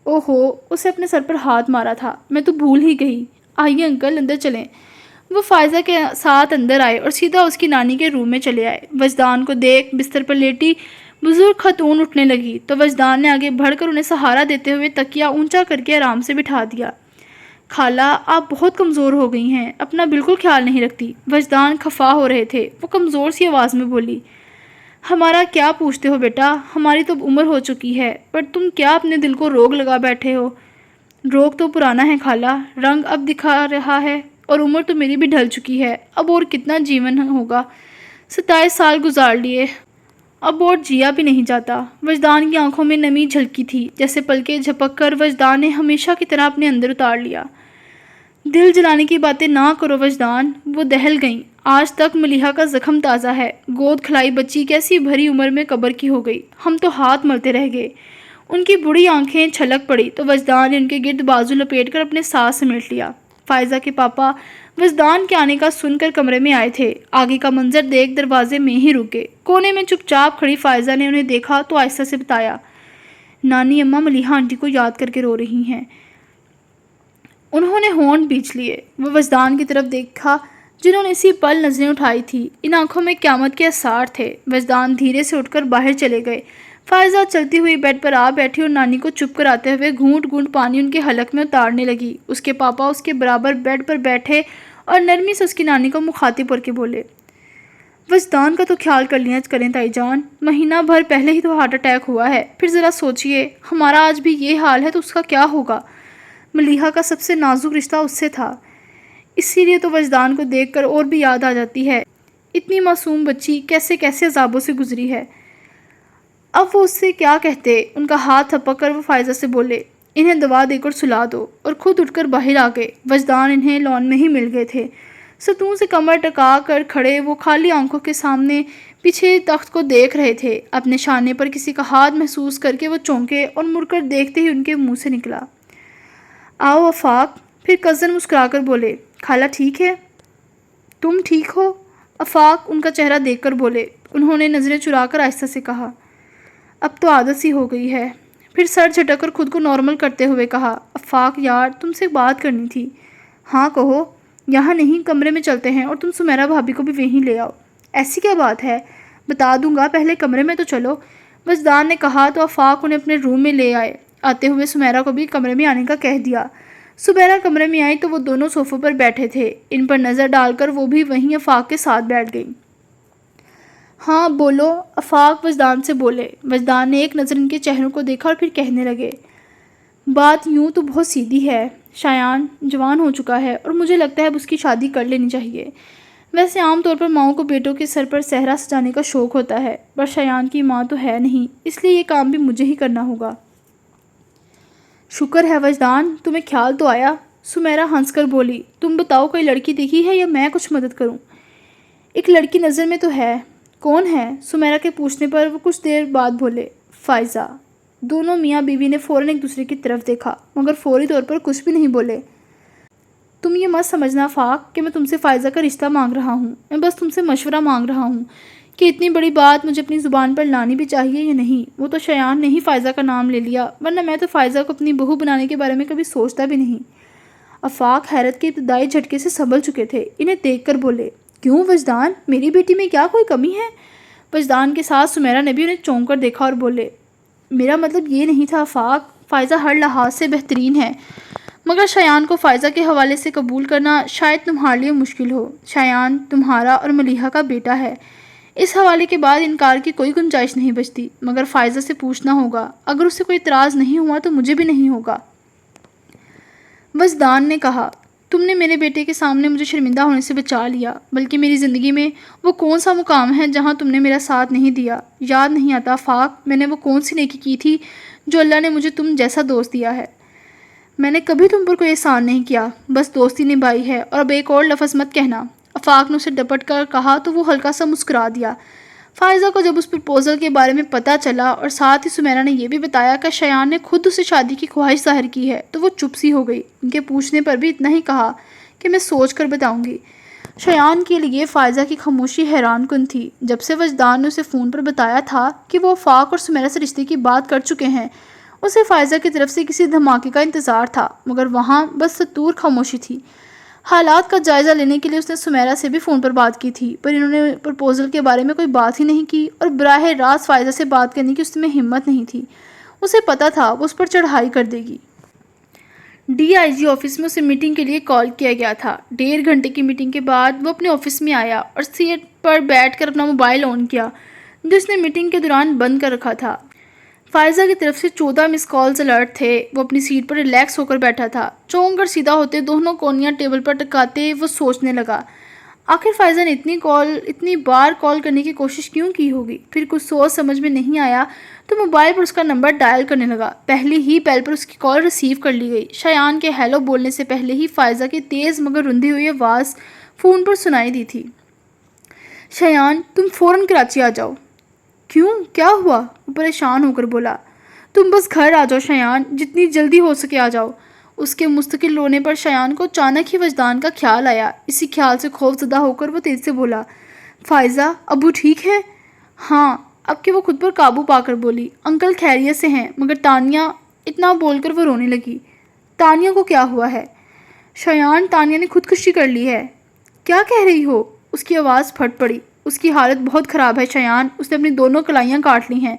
اوہو، اسے اپنے سر پر ہاتھ مارا تھا، میں تو بھول ہی گئی۔ آئیے انکل اندر چلیں۔ وہ فائزہ کے ساتھ اندر آئے اور سیدھا اس کی نانی کے روم میں چلے آئے۔ وجدان کو دیکھ بستر پر لیٹی بزرگ خاتون اٹھنے لگی تو وجدان نے آگے بڑھ کر انہیں سہارا دیتے ہوئے تکیہ اونچا کر کے آرام سے بٹھا دیا۔ خالہ، آپ بہت کمزور ہو گئی ہیں، اپنا بالکل خیال نہیں رکھتی۔ وجدان خفا ہو رہے تھے۔ وہ کمزور سی آواز میں بولی، ہمارا کیا پوچھتے ہو بیٹا، ہماری تو عمر ہو چکی ہے، پر تم کیا اپنے دل کو روگ لگا بیٹھے ہو؟ روگ تو پرانا ہے خالہ، رنگ اب دکھا رہا ہے، اور عمر تو میری بھی ڈھل چکی ہے، اب اور کتنا جیون ہوگا، 27 سال گزار لیے، اب اور جیا بھی نہیں جاتا۔ وجدان کی آنکھوں میں نمی جھلکی تھی، جیسے پلکیں جھپک کر وجدان نے ہمیشہ کی طرح اپنے اندر اتار لیا۔ دل جلانے کی باتیں نہ کرو وجدان، وہ دہل گئیں۔ آج تک ملیحہ کا زخم تازہ ہے، گود کھلائی بچی کیسی بھری عمر میں قبر کی ہو گئی، ہم تو ہاتھ ملتے رہ گئے۔ ان کی بڑی آنکھیں چھلک پڑی تو وجدان نے ان کے گرد بازو لپیٹ کر اپنے ساتھ سمیٹ لیا۔ فائزہ کے پاپا وجدان کے آنے کا سن کر کمرے میں آئے تھے۔ آگے کا منظر دیکھ دروازے میں ہی رکے۔ کونے میں چپ چاپ کھڑی فائزہ نے انہیں دیکھا تو آہستہ سے بتایا، نانی اماں ملیحہ آنٹی کو یاد کر کے رو رہی ہیں۔ انہوں نے ہونٹ بیچ لیے۔ وہ وجدان کی طرف دیکھا جنہوں نے اسی پل نظریں اٹھائی تھی۔ ان آنکھوں میں قیامت کے آثار تھے۔ وجدان دھیرے سے اٹھ کر باہر چلے گئے۔ فائزہ چلتی ہوئی بیڈ پر آ بیٹھی اور نانی کو چپ کراتے ہوئے گھونٹ گھونٹ پانی ان کے حلق میں اتارنے لگی۔ اس کے پاپا اس کے برابر بیڈ پر بیٹھے اور نرمی سے اس کی نانی کو مخاطب کر کے بولے، وجدان کا تو خیال کر لیا کریں تائی جان، مہینہ بھر پہلے ہی تو ہارٹ اٹیک ہوا ہے، پھر ذرا سوچئے ہمارا آج بھی یہ حال ہے تو اس کا کیا ہوگا؟ ملیحہ کا سب سے نازک رشتہ اس سے تھا، اسی لیے تو وجدان کو دیکھ کر اور بھی یاد آ جاتی ہے، اتنی معصوم بچی کیسے کیسے عذابوں سے گزری ہے۔ اب وہ اس سے کیا کہتے؟ ان کا ہاتھ تھپک کر وہ فائزہ سے بولے، انہیں دوا دے کر سلا دو، اور خود اٹھ کر باہر آ گئے۔ وجدان انہیں لان میں ہی مل گئے تھے۔ ستون سے کمر ٹکا کر کھڑے وہ خالی آنکھوں کے سامنے پیچھے تخت کو دیکھ رہے تھے۔ اپنے شانے پر کسی کا ہاتھ محسوس کر کے وہ چونکے اور مڑ کر دیکھتے ہی ان کے منہ سے نکلا، آؤ آفاق۔ پھر کزن مسکرا کر بولے، خالہ ٹھیک ہے؟ تم ٹھیک ہو؟ آفاق ان کا چہرہ دیکھ کر بولے۔ انہوں نے نظریں چرا کر آہستہ سے کہا، اب تو عادت سی ہو گئی ہے۔ پھر سر جھٹک کر خود کو نارمل کرتے ہوئے کہا، آفاق یار تم سے بات کرنی تھی۔ ہاں کہو۔ یہاں نہیں، کمرے میں چلتے ہیں اور تم سمیرا بھابی کو بھی وہیں لے آؤ۔ ایسی کیا بات ہے؟ بتا دوں گا، پہلے کمرے میں تو چلو، وجدان نے کہا تو آفاق انہیں اپنے روم میں لے آئے۔ آتے ہوئے سمیرا کو بھی کمرے میں آنے کا کہہ دیا۔ سمیرا کمرے میں آئی تو وہ دونوں صوفوں پر بیٹھے تھے۔ ان پر نظر ڈال کر وہ بھی وہیں آفاق کے ساتھ بیٹھ گئی۔ ہاں بولو، آفاق وجدان سے بولے۔ وجدان نے ایک نظر ان کے چہروں کو دیکھا اور پھر کہنے لگے، بات یوں تو بہت سیدھی ہے، شایان جوان ہو چکا ہے اور مجھے لگتا ہے اب اس کی شادی کر لینی چاہیے۔ ویسے عام طور پر ماؤں کو بیٹوں کے سر پر صحرا سجانے کا شوق ہوتا ہے، پر شایان کی ماں تو ہے نہیں، اس لیے یہ کام بھی مجھے ہی کرنا ہوگا۔ شکر ہے وجدان، تمہیں خیال تو آیا۔ سمیرا ہنس کر بولی، تم بتاؤ کوئی لڑکی دیکھی ہے یا میں کچھ مدد کروں؟ ایک لڑکی نظر میں تو ہے۔ کون ہے؟ سمیرا کے پوچھنے پر وہ کچھ دیر بعد بولے، فائزہ۔ دونوں میاں بیوی نے فوراً ایک دوسرے کی طرف دیکھا مگر فوری طور پر کچھ بھی نہیں بولے۔ تم یہ مت سمجھنا آفاق کہ میں تم سے فائزہ کا رشتہ مانگ رہا ہوں، میں بس تم سے مشورہ مانگ رہا ہوں کہ اتنی بڑی بات مجھے اپنی زبان پر لانی بھی چاہیے یا نہیں۔ وہ تو شایان نے ہی فائزہ کا نام لے لیا، ورنہ میں تو فائزہ کو اپنی بہو بنانے کے بارے میں کبھی سوچتا بھی نہیں۔ آفاق حیرت کے ابتدائی جھٹکے سے سنبھل چکے تھے، انہیں دیکھ کر بولے، کیوں وجدان، میری بیٹی میں کیا کوئی کمی ہے؟ وجدان کے ساتھ سمیرا نے بھی انہیں چونک کر دیکھا اور بولے، میرا مطلب یہ نہیں تھا آفاق، فائزہ ہر لحاظ سے بہترین ہے، مگر شایان کو فائزہ کے حوالے سے قبول کرنا شاید تمہارے لیے مشکل ہو۔ شایان تمہارا اور ملیحہ کا بیٹا ہے، اس حوالے کے بعد انکار کی کوئی گنجائش نہیں بچتی، مگر فائزہ سے پوچھنا ہوگا، اگر اس سے کوئی اعتراض نہیں ہوا تو مجھے بھی نہیں ہوگا۔ وجدان نے کہا، تم نے میرے بیٹے کے سامنے مجھے شرمندہ ہونے سے بچا لیا، بلکہ میری زندگی میں وہ کون سا مقام ہے جہاں تم نے میرا ساتھ نہیں دیا؟ یاد نہیں آتا آفاق، میں نے وہ کون سی نیکی کی تھی جو اللہ نے مجھے تم جیسا دوست دیا ہے؟ میں نے کبھی تم پر کوئی احسان نہیں کیا، بس دوستی نبھائی ہے، اور اب ایک اور لفظ مت کہنا۔ آفاق نے اسے ڈپٹ کر کہا تو وہ ہلکا سا مسکرا دیا۔ فائزہ کو جب اس پرپوزل کے بارے میں پتہ چلا اور ساتھ ہی سمیرا نے یہ بھی بتایا کہ شایان نے خود اسے شادی کی خواہش ظاہر کی ہے تو وہ چپ سی ہو گئی۔ ان کے پوچھنے پر بھی اتنا ہی کہا کہ میں سوچ کر بتاؤں گی۔ شایان کے لیے فائزہ کی خاموشی حیران کن تھی۔ جب سے وجدان نے اسے فون پر بتایا تھا کہ وہ آفاق اور سمیرا سے رشتے کی بات کر چکے ہیں، اسے فائزہ کی طرف سے کسی دھماکے کا انتظار تھا، مگر وہاں بس ستور خاموشی تھی۔ حالات کا جائزہ لینے کے لیے اس نے سمیرا سے بھی فون پر بات کی تھی، پر انہوں نے پرپوزل کے بارے میں کوئی بات ہی نہیں کی اور براہ راست فائزہ سے بات کرنے کی اس میں ہمت نہیں تھی۔ اسے پتہ تھا وہ اس پر چڑھائی کر دے گی۔ ڈی آئی جی آفس میں اسے میٹنگ کے لیے کال کیا گیا تھا۔ 1.5 گھنٹے کی میٹنگ کے بعد وہ اپنے آفس میں آیا اور سیٹ پر بیٹھ کر اپنا موبائل آن کیا جو اس نے میٹنگ کے دوران بند کر رکھا تھا۔ فائزہ کی طرف سے 14 مس کالز الرٹ تھے۔ وہ اپنی سیٹ پر ریلیکس ہو کر بیٹھا تھا۔ چونک کر سیدھا ہوتے دونوں کونیاں ٹیبل پر ٹکاتے وہ سوچنے لگا، آخر فائزہ نے اتنی بار کال کرنے کی کوشش کیوں کی ہوگی؟ پھر کچھ سوچ سمجھ میں نہیں آیا تو موبائل پر اس کا نمبر ڈائل کرنے لگا۔ پہلی ہی بیل پر اس کی کال ریسیو کر لی گئی۔ شایان کے ہیلو بولنے سے پہلے ہی فائزہ کی تیز مگر رندی ہوئی آواز فون پر سنائی دی تھی، شایان تم فوراً کراچی آ جاؤ۔ کیوں، کیا ہوا؟ وہ پریشان ہو کر بولا، تم بس گھر آ جاؤ شایان، جتنی جلدی ہو سکے آ جاؤ۔ اس کے مستقل رونے پر شایان کو اچانک ہی وجدان کا خیال آیا۔ اسی خیال سے خوف زدہ ہو کر وہ تیز سے بولا، فائزہ ابو ٹھیک ہے؟ ہاں۔ اب کہ وہ خود پر قابو پا کر بولی، انکل خیریت سے ہیں، مگر تانیہ، اتنا بول کر وہ رونے لگی۔ تانیہ کو کیا ہوا ہے؟ شایان تانیہ نے خودکشی کر لی ہے۔ کیا کہہ رہی ہو؟ اس کی آواز پھٹ پڑی۔ اس کی حالت بہت خراب ہے شایان، اس نے اپنی دونوں کلائیاں کاٹ لی ہیں،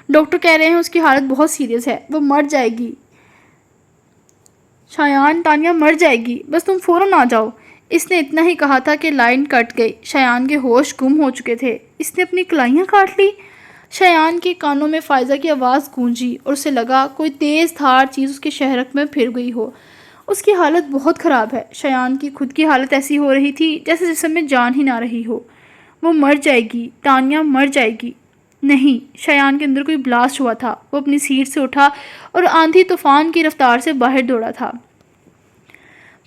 ڈاکٹر کہہ رہے ہیں اس کی حالت بہت سیریس ہے، وہ مر جائے گی۔ شایان تانیہ مر جائے گی، بس تم فوراً آ جاؤ۔ اس نے اتنا ہی کہا تھا کہ لائن کٹ گئی۔ شایان کے ہوش گم ہو چکے تھے۔ اس نے اپنی کلائیاں کاٹ لی؟ شایان کے کانوں میں فائزہ کی آواز گونجی اور اسے لگا کوئی تیز دھار چیز اس کے شہرک میں پھر گئی ہو۔ اس کی حالت بہت خراب ہے۔ شایان کی خود کی حالت ایسی ہو رہی تھی جیسے جسم میں جان ہی نہ رہی ہو۔ وہ مر جائے گی، تانیہ مر جائے گی۔ نہیں، شایان کے اندر کوئی بلاسٹ ہوا تھا۔ وہ اپنی سیٹ سے اٹھا اور آندھی طوفان کی رفتار سے باہر دوڑا تھا۔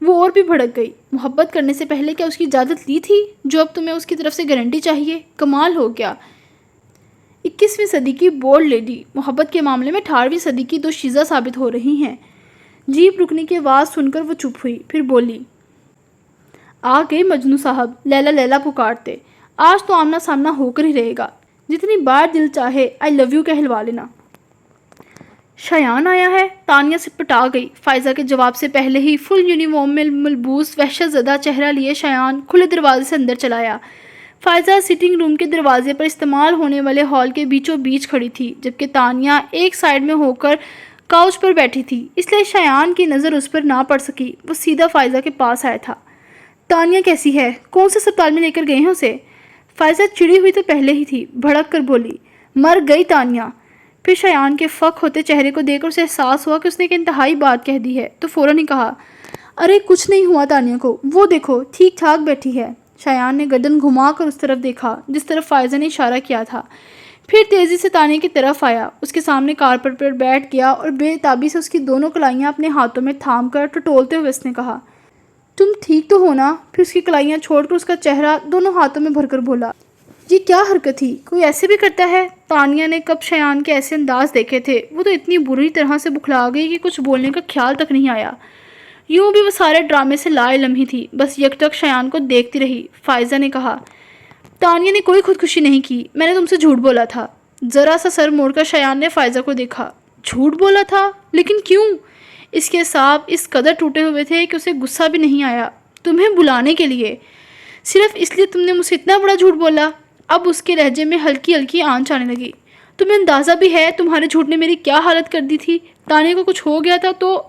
وہ اور بھی بھڑک گئی۔ محبت کرنے سے پہلے کیا اس کی اجازت لی تھی جو اب تمہیں اس کی طرف سے گارنٹی چاہیے؟ کمال ہو گیا۔ 21ویں صدی کی بولڈ لیڈی محبت کے معاملے میں 18ویں صدی کی دو شیزہ ثابت ہو رہی ہیں۔ جیپ رکنے کی آواز سن کر وہ چپ ہوئی، پھر بولی، آ گئے مجنوں صاحب، لیلا لیلا پکارتے۔ آج تو آمنا سامنا ہو کر ہی رہے گا، جتنی بار دل چاہے آئی لو یو کہلوا لینا۔ شایان آیا ہے؟ تانیہ سٹپٹا گئی۔ فائزہ کے جواب سے پہلے ہی فل یونیفارم میں ملبوس وحشت زدہ چہرہ لیے شایان کھلے دروازے سے اندر چلا آیا۔ فائزہ سٹنگ روم کے دروازے پر استعمال ہونے والے ہال کے بیچوں بیچ کھڑی تھی، جبکہ تانیہ ایک سائیڈ میں ہو کر کاؤچ پر بیٹھی تھی، اس لیے شایان کی نظر اس پر نہ پڑ سکی۔ وہ سیدھا فائزہ کے پاس آیا تھا۔ تانیہ کیسی ہے؟ کون سے اسپتال میں لے کر گئے ہیں اسے؟ فائزہ چڑی ہوئی تو پہلے ہی تھی، بھڑک کر بولی، مر گئی تانیہ۔ پھر شایان کے فک ہوتے چہرے کو دیکھ کر اسے احساس ہوا کہ اس نے ایک انتہائی بات کہہ دی ہے، تو فوراً ہی کہا، ارے کچھ نہیں ہوا تانیہ کو، وہ دیکھو ٹھیک ٹھاک بیٹھی ہے۔ شایان نے گردن گھما کر اس طرف دیکھا جس طرف فائزہ نے اشارہ کیا تھا، پھر تیزی سے تانیہ کی طرف آیا، اس کے سامنے کارپٹ پر بیٹھ گیا اور بے تابی سے اس کی دونوں کلائیاں اپنے ہاتھوں میں تھام کر ٹٹولتے ہوئے اس نے کہا، تم ٹھیک تو ہو نا؟ پھر اس کی کلائیاں چھوڑ کر اس کا چہرہ دونوں ہاتھوں میں بھر کر بولا، یہ کیا حرکت تھی؟ کوئی ایسے بھی کرتا ہے؟ تانیہ نے کب شایان کے ایسے انداز دیکھے تھے؟ وہ تو اتنی بری طرح سے بکھلا گئی کہ کچھ بولنے کا خیال تک نہیں آیا۔ یوں بھی وہ سارے ڈرامے سے لا علم ہی تھی، بس یکٹک شایان کو دیکھتی رہی۔ فائزہ نے کہا، تانیہ نے کوئی خودکشی نہیں کی، میں نے تم سے جھوٹ بولا تھا۔ ذرا سا سر موڑ کر شایان نے فائزہ کو دیکھا، جھوٹ بولا تھا؟ لیکن کیوں؟ اس کے اعصاب اس قدر ٹوٹے ہوئے تھے کہ اسے غصہ بھی نہیں آیا۔ تمہیں بلانے کے لیے، صرف اس لیے تم نے مجھ سے اتنا بڑا جھوٹ بولا؟ اب اس کے لہجے میں ہلکی ہلکی آنچ آنے لگی۔ تمہیں اندازہ بھی ہے تمہارے جھوٹ نے میری کیا حالت کر دی تھی؟ تانیہ کو کچھ ہو گیا تھا تو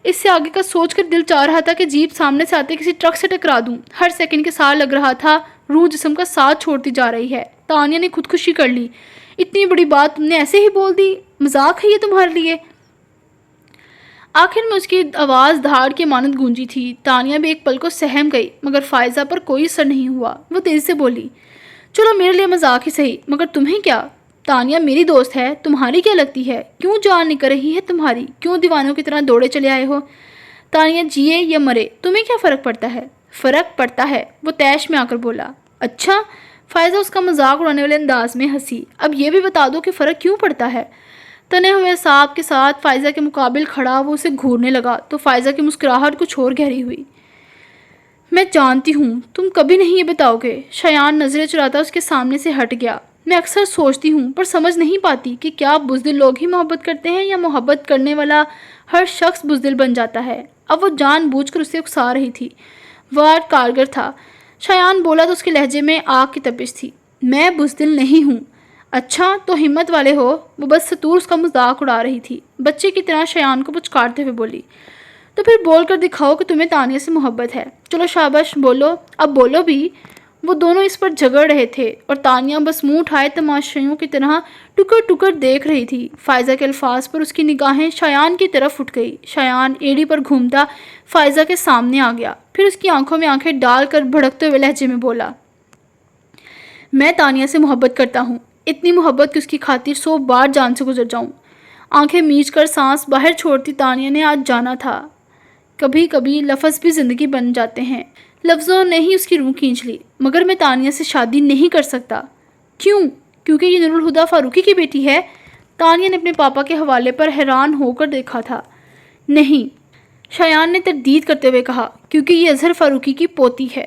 اس سے آگے کا سوچ کر دل چاہ رہا تھا کہ جیپ سامنے سے آتے کسی ٹرک سے ٹکرا دوں۔ ہر سیکنڈ کے ساتھ لگ رہا تھا روح جسم کا ساتھ چھوڑتی جا رہی ہے۔ تانیہ نے خودکشی کر لی؟ اتنی بڑی بات تم نے ایسے ہی بول دی؟ مذاق ہے یہ تمہارے لیے؟ آخر میں اس کی آواز دھاڑ کے مانند گونجی تھی۔ تانیہ بھی ایک پل کو سہم گئی، مگر فائزہ پر کوئی اثر نہیں ہوا۔ وہ تیزی سے بولی، چلو میرے لیے مذاق ہی صحیح، مگر تمہیں کیا؟ تانیہ میری دوست ہے، تمہاری کیا لگتی ہے؟ کیوں جان نکل رہی ہے تمہاری؟ کیوں دیوانوں کی طرح دوڑے چلے آئے ہو؟ تانیہ جیے یا مرے تمہیں کیا فرق پڑتا ہے؟ فرق پڑتا ہے، وہ تیش میں آ کر بولا۔ اچھا؟ فائزہ اس کا مذاق اڑانے والے انداز میں ہنسی۔ اب یہ بھی بتا دو کہ فرق کیوں پڑتا ہے؟ تنے ہوئے اعصاب کے ساتھ فائزہ کے مقابل کھڑا وہ اسے گھورنے لگا تو فائزہ کی مسکراہٹ کچھ اور گہری ہوئی۔ میں جانتی ہوں تم کبھی نہیں یہ بتاؤ گے۔ شایان نظریں چراتا اس کے سامنے سے ہٹ گیا۔ میں اکثر سوچتی ہوں پر سمجھ نہیں پاتی کہ کیا بزدل لوگ ہی محبت کرتے ہیں یا محبت کرنے والا ہر شخص بزدل بن جاتا ہے۔ اب وہ جان بوجھ کر اسے اکسا رہی تھی۔ وارڈ کارگر تھا۔ شایان بولا تو اس کے لہجے میں آگ کی تپش تھی۔ میں بزدل نہیں ہوں۔ اچھا تو ہمت والے ہو؟ وہ بس ستور اس کا مذاق اڑا رہی تھی، بچے کی طرح شایان کو پچکارتے ہوئے بولی، تو پھر بول کر دکھاؤ کہ تمہیں تانیہ سے محبت ہے۔ چلو شاباش بولو، اب بولو بھی۔ وہ دونوں اس پر جھگڑ رہے تھے اور تانیہ بس منہ اٹھائے تماشائیوں کی طرح ٹکر ٹکر دیکھ رہی تھی۔ فائزہ کے الفاظ پر اس کی نگاہیں شایان کی طرف اٹھ گئی۔ شایان ایڑی پر گھومتا فائزہ کے سامنے آ گیا، پھر اس کی آنکھوں میں آنکھیں ڈال کر بھڑکتے ہوئے لہجے میں بولا، میں تانیہ سے محبت کرتا ہوں، اتنی محبت کہ اس کی خاطر 100 بار جان سے گزر جاؤں۔ آنکھیں میچ کر سانس باہر چھوڑتی تانیہ نے آج جانا تھا کبھی کبھی لفظ بھی زندگی بن جاتے ہیں۔ لفظوں نے ہی اس کی روح کھینچ لی۔ مگر میں تانیہ سے شادی نہیں کر سکتا۔ کیوں؟ کیونکہ یہ نور الہدیٰ فاروقی کی بیٹی ہے؟ تانیہ نے اپنے پاپا کے حوالے پر حیران ہو کر دیکھا تھا۔ نہیں، شایان نے تردید کرتے ہوئے کہا، کیونکہ یہ اظہر فاروقی کی پوتی ہے۔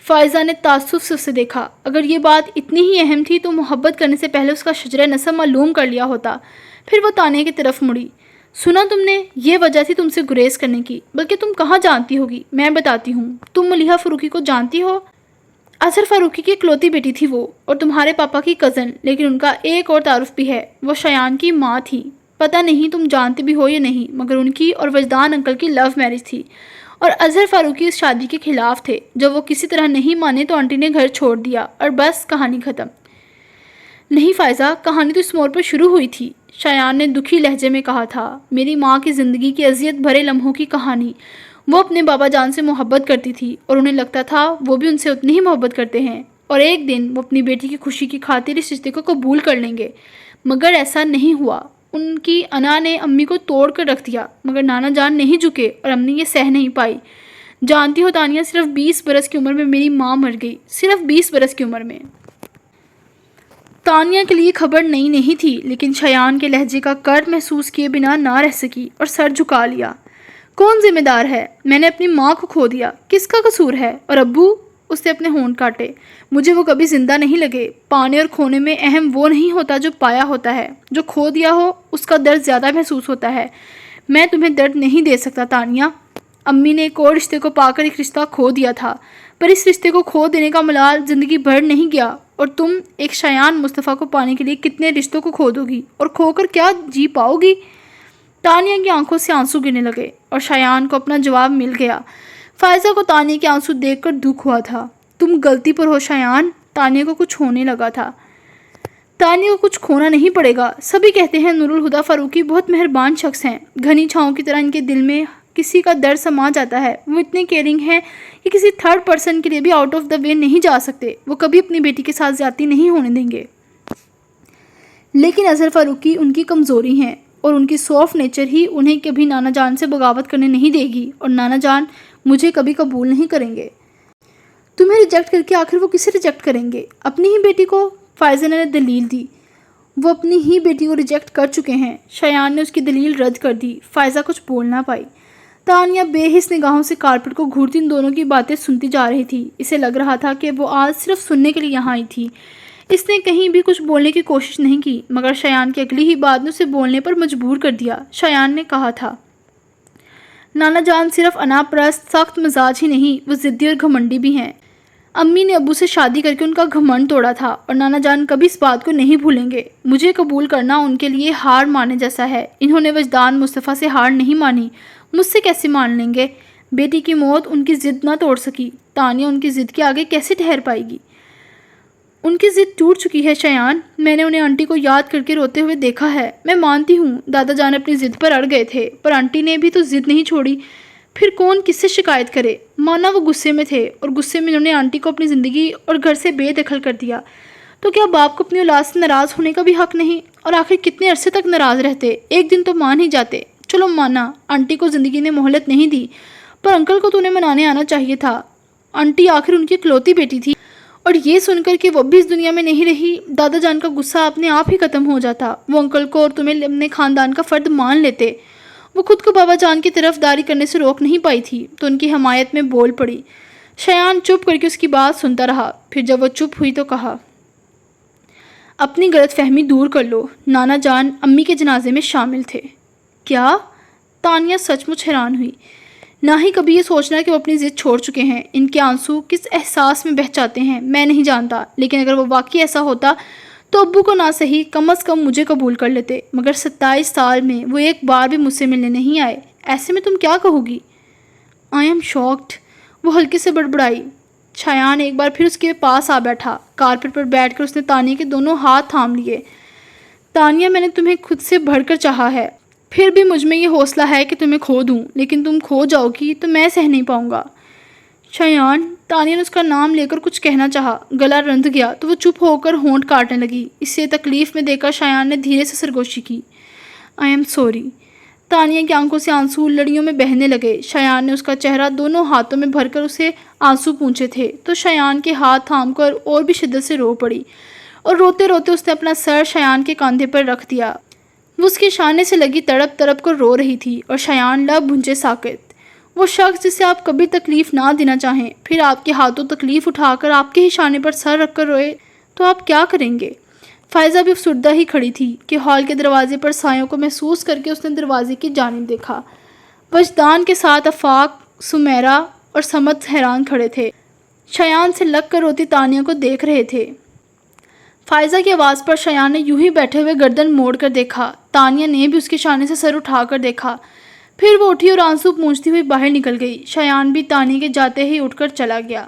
فائزہ نے تعصب سے اسے دیکھا۔ اگر یہ بات اتنی ہی اہم تھی تو محبت کرنے سے پہلے اس کا شجرہ نسب معلوم کر لیا ہوتا۔ پھر وہ تانیہ کی طرف مڑی، سنا تم نے؟ یہ وجہ تھی تم سے گریز کرنے کی، بلکہ تم کہاں جانتی ہوگی؟ میں بتاتی ہوں۔ تم ملیحہ فاروقی کو جانتی ہو؟ اظہر فاروقی کی اکلوتی بیٹی تھی وہ، اور تمہارے پاپا کی کزن، لیکن ان کا ایک اور تعارف بھی ہے، وہ شایان کی ماں تھی۔ پتہ نہیں تم جانتے بھی ہو یا نہیں، مگر ان کی اور وجدان انکل کی لو میرج تھی، اور اظہر فاروقی اس شادی کے خلاف تھے۔ جب وہ کسی طرح نہیں مانے تو آنٹی نے گھر چھوڑ دیا اور بس کہانی ختم۔ نہیں فائزہ، کہانی تو اس موڑ پر شروع ہوئی تھی، شایان نے دکھی لہجے میں کہا تھا۔ میری ماں کی زندگی کی اذیت بھرے لمحوں کی کہانی۔ وہ اپنے بابا جان سے محبت کرتی تھی اور انہیں لگتا تھا وہ بھی ان سے اتنی ہی محبت کرتے ہیں، اور ایک دن وہ اپنی بیٹی کی خوشی کی خاطر اس رشتے کو قبول کر لیں گے۔ مگر ایسا نہیں ہوا۔ ان کی انا نے امی کو توڑ کر رکھ دیا، مگر نانا جان نہیں جھکے اور امی یہ سہ نہیں پائی۔ جانتی ہو تانیہ، صرف 20 برس کی عمر میں میری ماں مر گئی، صرف 20 برس کی عمر میں۔ تانیہ کے لیے خبر نئی نہیں تھی، لیکن شایان کے لہجے کا کرد محسوس کیے بنا نہ رہ سکی اور سر جھکا لیا۔ کون ذمہ دار ہے؟ میں نے اپنی ماں کو کھو دیا، کس کا قصور ہے؟ اور ابو؟ اس نے اپنے ہونٹ کاٹے۔ مجھے وہ کبھی زندہ نہیں لگے۔ پانے اور کھونے میں اہم وہ نہیں ہوتا جو پایا ہوتا ہے، جو کھو دیا ہو اس کا درد زیادہ محسوس ہوتا ہے۔ میں تمہیں درد نہیں دے سکتا تانیہ۔ امی نے ایک اور رشتے کو پا کر ایک رشتہ کھو دیا تھا، پر اس رشتے کو کھو دینے کا ملال زندگی بھر نہیں گیا، اور تم ایک شایان مصطفیٰ کو پانے کے لیے کتنے رشتوں کو کھو دو گی، اور کھو کر کیا جی پاؤ گی؟ تانیہ کی آنکھوں سے آنسو گرنے لگے اور شایان کو اپنا جواب مل گیا۔ فائزہ کو تانیہ کے آنسو دیکھ کر دکھ ہوا تھا۔ تم غلطی پر ہو شایان، تانیہ کو کچھ ہونے لگا تھا۔ تانیہ کو کچھ کھونا نہیں پڑے گا۔ سبھی کہتے ہیں نور الہدیٰ فاروقی بہت مہربان شخص ہیں، گھنی چھاؤں کی طرح ان کے دل میں کسی کا درد سما جاتا ہے۔ وہ اتنے کیئرنگ ہیں کہ کسی تھرڈ پرسن کے لیے بھی آؤٹ آف دا وے نہیں جا سکتے۔ وہ کبھی اپنی بیٹی کے ساتھ زیادتی نہیں ہونے دیں گے۔ لیکن اظہر فاروقی ان کی کمزوری ہیں، اور ان کی سافٹ نیچر ہی انہیں کبھی نانا جان سے بغاوت کرنے نہیں دے گی، اور نانا جان مجھے کبھی قبول نہیں کریں گے۔ تمہیں ریجیکٹ کر کے آخر وہ کسے ریجیکٹ کریں گے؟ اپنی ہی بیٹی کو؟ فائزہ نے دلیل دی۔ وہ اپنی ہی بیٹی کو ریجیکٹ کر چکے ہیں۔ شایان نے اس کی دلیل رد کر دی۔ فائزہ کچھ بول نہ پائی۔ تانیہ بے حس نگاہوں سے کارپٹ کو گھورتی ان دونوں کی باتیں سنتی جا رہی تھی۔ اسے لگ رہا تھا کہ وہ آج صرف سننے کے لیے یہاں آئی تھی۔ اس نے کہیں بھی کچھ بولنے کی کوشش نہیں کی، مگر شایان کی اگلی ہی بات نے اسے بولنے پر مجبور کر دیا۔ شایان نے کہا تھا، نانا جان صرف انا پرست سخت مزاج ہی نہیں، وہ ضدی اور گھمنڈی بھی ہیں۔ امی نے ابو سے شادی کر کے ان کا گھمنڈ توڑا تھا، اور نانا جان کبھی اس بات کو نہیں بھولیں گے۔ مجھے قبول کرنا ان کے لیے ہار ماننے جیسا ہے۔ انہوں نے وجدان مصطفیٰ سے ہار نہیں مانی، مجھ سے کیسے مان لیں گے؟ بیٹی کی موت ان کی ضد نہ توڑ سکی، تانیہ ان کی ضد کے آگے کیسے ٹھہر پائے گی؟ ان کی ضد ٹوٹ چکی ہے شایان۔ میں نے انہیں آنٹی کو یاد کر کے روتے ہوئے دیکھا ہے۔ میں مانتی ہوں دادا جان اپنی ضد پر اڑ گئے تھے، پر آنٹی نے بھی تو ضد نہیں چھوڑی۔ پھر کون کس سے شکایت کرے؟ مانا وہ غصے میں تھے، اور غصے میں انہوں نے آنٹی کو اپنی زندگی اور گھر سے بے دخل کر دیا۔ تو کیا باپ کو اپنی اولاد سے ناراض ہونے کا بھی حق نہیں؟ اور آخر کتنے عرصے تک ناراض رہتے؟ ایک دن تو مان ہی جاتے۔ چلو مانا آنٹی کو زندگی نے مہلت نہیں دی، پر انکل کو تو انہیں منانے آنا چاہیے تھا۔ آنٹی آخر ان کی اکلوتی بیٹی تھی، اور یہ سن کر کہ وہ بھی اس دنیا میں نہیں رہی، دادا جان کا غصہ اپنے آپ ہی ختم ہو جاتا۔ وہ انکل کو اور تمہیں اپنے خاندان کا فرد مان لیتے۔ وہ خود کو بابا جان کی طرف داری کرنے سے روک نہیں پائی تھی، تو ان کی حمایت میں بول پڑی۔ شایان چپ کر کے اس کی بات سنتا رہا۔ پھر جب وہ چپ ہوئی تو کہا، اپنی غلط فہمی دور کر لو، نانا جان امی کے جنازے میں شامل تھے۔ کیا؟ تانیہ سچ مچ حیران ہوئی۔ نہ ہی کبھی یہ سوچنا کہ وہ اپنی ضد چھوڑ چکے ہیں۔ ان کے آنسو کس احساس میں بہہ جاتے ہیں میں نہیں جانتا، لیکن اگر وہ واقعی ایسا ہوتا تو ابو کو نہ صحیح کم از کم مجھے قبول کر لیتے، مگر 27 سال میں وہ ایک بار بھی مجھ سے ملنے نہیں آئے۔ ایسے میں تم کیا کہو گی؟ آئی ایم شاکڈ، وہ ہلکے سے بڑبڑائی۔ شایان ایک بار پھر اس کے پاس آ بیٹھا۔ کارپٹ پر بیٹھ کر اس نے تانیہ کے دونوں ہاتھ تھام لیے۔ تانیہ، میں نے تمہیں خود سے بڑھ کر چاہا ہے، پھر بھی مجھ میں یہ حوصلہ ہے کہ تمہیں کھو دوں، لیکن تم کھو جاؤ گی تو میں سہ نہیں پاؤں گا۔ شایان، تانیہ نے اس کا نام لے کر کچھ کہنا چاہا، گلا رند گیا تو وہ چپ ہو کر ہونٹ کاٹنے لگی۔ اسے تکلیف میں دیکھ کر شایان نے دھیرے سے سرگوشی کی، آئی ایم سوری۔ تانیہ کی آنکھوں سے آنسو لڑیوں میں بہنے لگے۔ شایان نے اس کا چہرہ دونوں ہاتھوں میں بھر کر اسے آنسو پونچھے تھے تو شایان کے ہاتھ تھام کر اور بھی شدت سے رو پڑی، اور روتے روتے اس نے اپنا سر شایان کے کاندھے پر رکھ دیا۔ وہ اس کے شانے سے لگی تڑپ تڑپ کر رو رہی تھی، اور شایان لب بھنجے ساکت۔ وہ شخص جسے آپ کبھی تکلیف نہ دینا چاہیں، پھر آپ کے ہاتھوں تکلیف اٹھا کر آپ کے ہی شانے پر سر رکھ کر روئے تو آپ کیا کریں گے؟ فائزہ بھی افسردہ ہی کھڑی تھی کہ ہال کے دروازے پر سایوں کو محسوس کر کے اس نے دروازے کی جانب دیکھا۔ وجدان کے ساتھ آفاق، سمیرہ اور سمت حیران کھڑے تھے، شایان سے لگ کر روتی تانیہ کو دیکھ رہے تھے۔ فائزہ کی آواز پر شایان نے یوں ہی بیٹھے ہوئے گردن موڑ کر دیکھا۔ تانیہ نے بھی اس کے شانے سے سر اٹھا کر دیکھا، پھر وہ اٹھی اور آنسو پونچھتی ہوئی باہر نکل گئی۔ شایان بھی تانیہ کے جاتے ہی اٹھ کر چلا گیا۔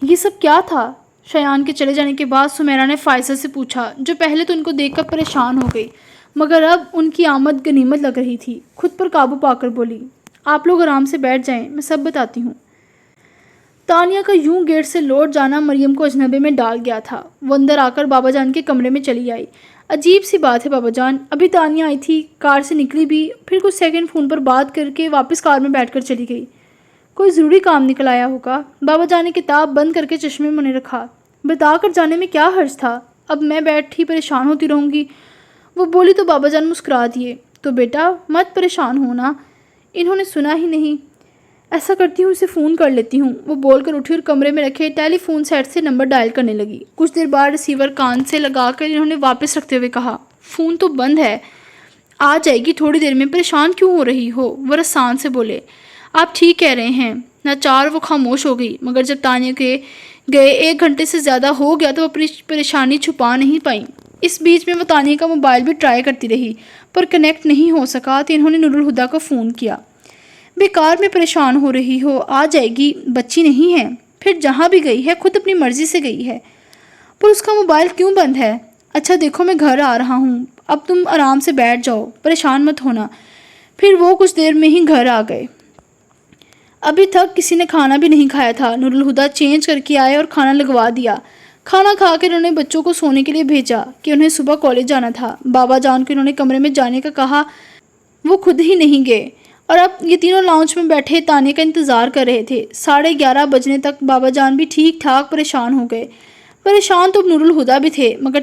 یہ سب کیا تھا؟ شایان کے چلے جانے کے بعد سمیرہ نے فائزہ سے پوچھا، جو پہلے تو ان کو دیکھ کر پریشان ہو گئی، مگر اب ان کی آمد غنیمت لگ رہی تھی۔ خود پر قابو پا کر بولی، آپ لوگ آرام سے بیٹھ جائیں، میں سب بتاتی ہوں۔ تانیہ کا یوں گیٹ سے لوٹ جانا مریم کو اجنبے میں ڈال گیا تھا۔ وہ اندر آ کر بابا جان کے کمرے میں چلی آئی۔ عجیب سی بات ہے بابا جان، ابھی تانیہ آئی تھی، کار سے نکلی بھی، پھر کچھ سیکنڈ فون پر بات کر کے واپس کار میں بیٹھ کر چلی گئی۔ کوئی ضروری کام نکل آیا ہوگا۔ بابا جان نے کتاب بند کر کے چشمے منہ رکھا۔ بتا کر جانے میں کیا حرج تھا، اب میں بیٹھی پریشان ہوتی رہوں گی۔ وہ بولی تو بابا جان مسکرا دیے۔ تو بیٹا مت پریشان ہونا، انہوں نے سنا ہی نہیں۔ ایسا کرتی ہوں اسے فون کر لیتی ہوں، وہ بول کر اٹھی اور کمرے میں رکھے ٹیلی فون سیٹ سے نمبر ڈائل کرنے لگی۔ کچھ دیر بعد ریسیور کان سے لگا کر انہوں نے واپس رکھتے ہوئے کہا، فون تو بند ہے، آ جائے گی تھوڑی دیر میں، پریشان کیوں ہو رہی ہو؟ وہ رسان سے بولے۔ آپ ٹھیک کہہ رہے ہیں۔ ناچار وہ خاموش ہو گئی، مگر جب تانیہ کے گئے 1 گھنٹے سے زیادہ ہو گیا تو وہ اپنی پریشانی چھپا نہیں پائیں۔ اس بیچ میں وہ تانیہ کا موبائل بھی ٹرائی کرتی رہی، پر کنیکٹ نہیں ہو سکا تو انہوں نے نور الہدیٰ کو فون کیا۔ بیکار میں پریشان ہو رہی ہو، آ جائے گی، بچی نہیں ہے، پھر جہاں بھی گئی ہے خود اپنی مرضی سے گئی ہے، پر اس کا موبائل کیوں بند ہے؟ اچھا دیکھو میں گھر آ رہا ہوں، اب تم آرام سے بیٹھ جاؤ، پریشان مت ہونا۔ پھر وہ کچھ دیر میں ہی گھر آ گئے۔ ابھی تک کسی نے کھانا بھی نہیں کھایا تھا۔ نور الہدیٰ چینج کر کے آئے اور کھانا لگوا دیا۔ کھانا کھا کر انہوں نے بچوں کو سونے کے لیے بھیجا کہ انہیں صبح کالج جانا تھا۔ بابا جان کو انہوں نے کمرے میں جانے کا کہا، وہ خود ہی نہیں گئے، اور اب یہ تینوں لاؤنج میں بیٹھے تانیہ کا انتظار کر رہے تھے۔ 11:30 بجنے تک بابا جان بھی ٹھیک ٹھاک پریشان ہو گئے۔ پریشان تو اب نور الہدیٰ بھی تھے، مگر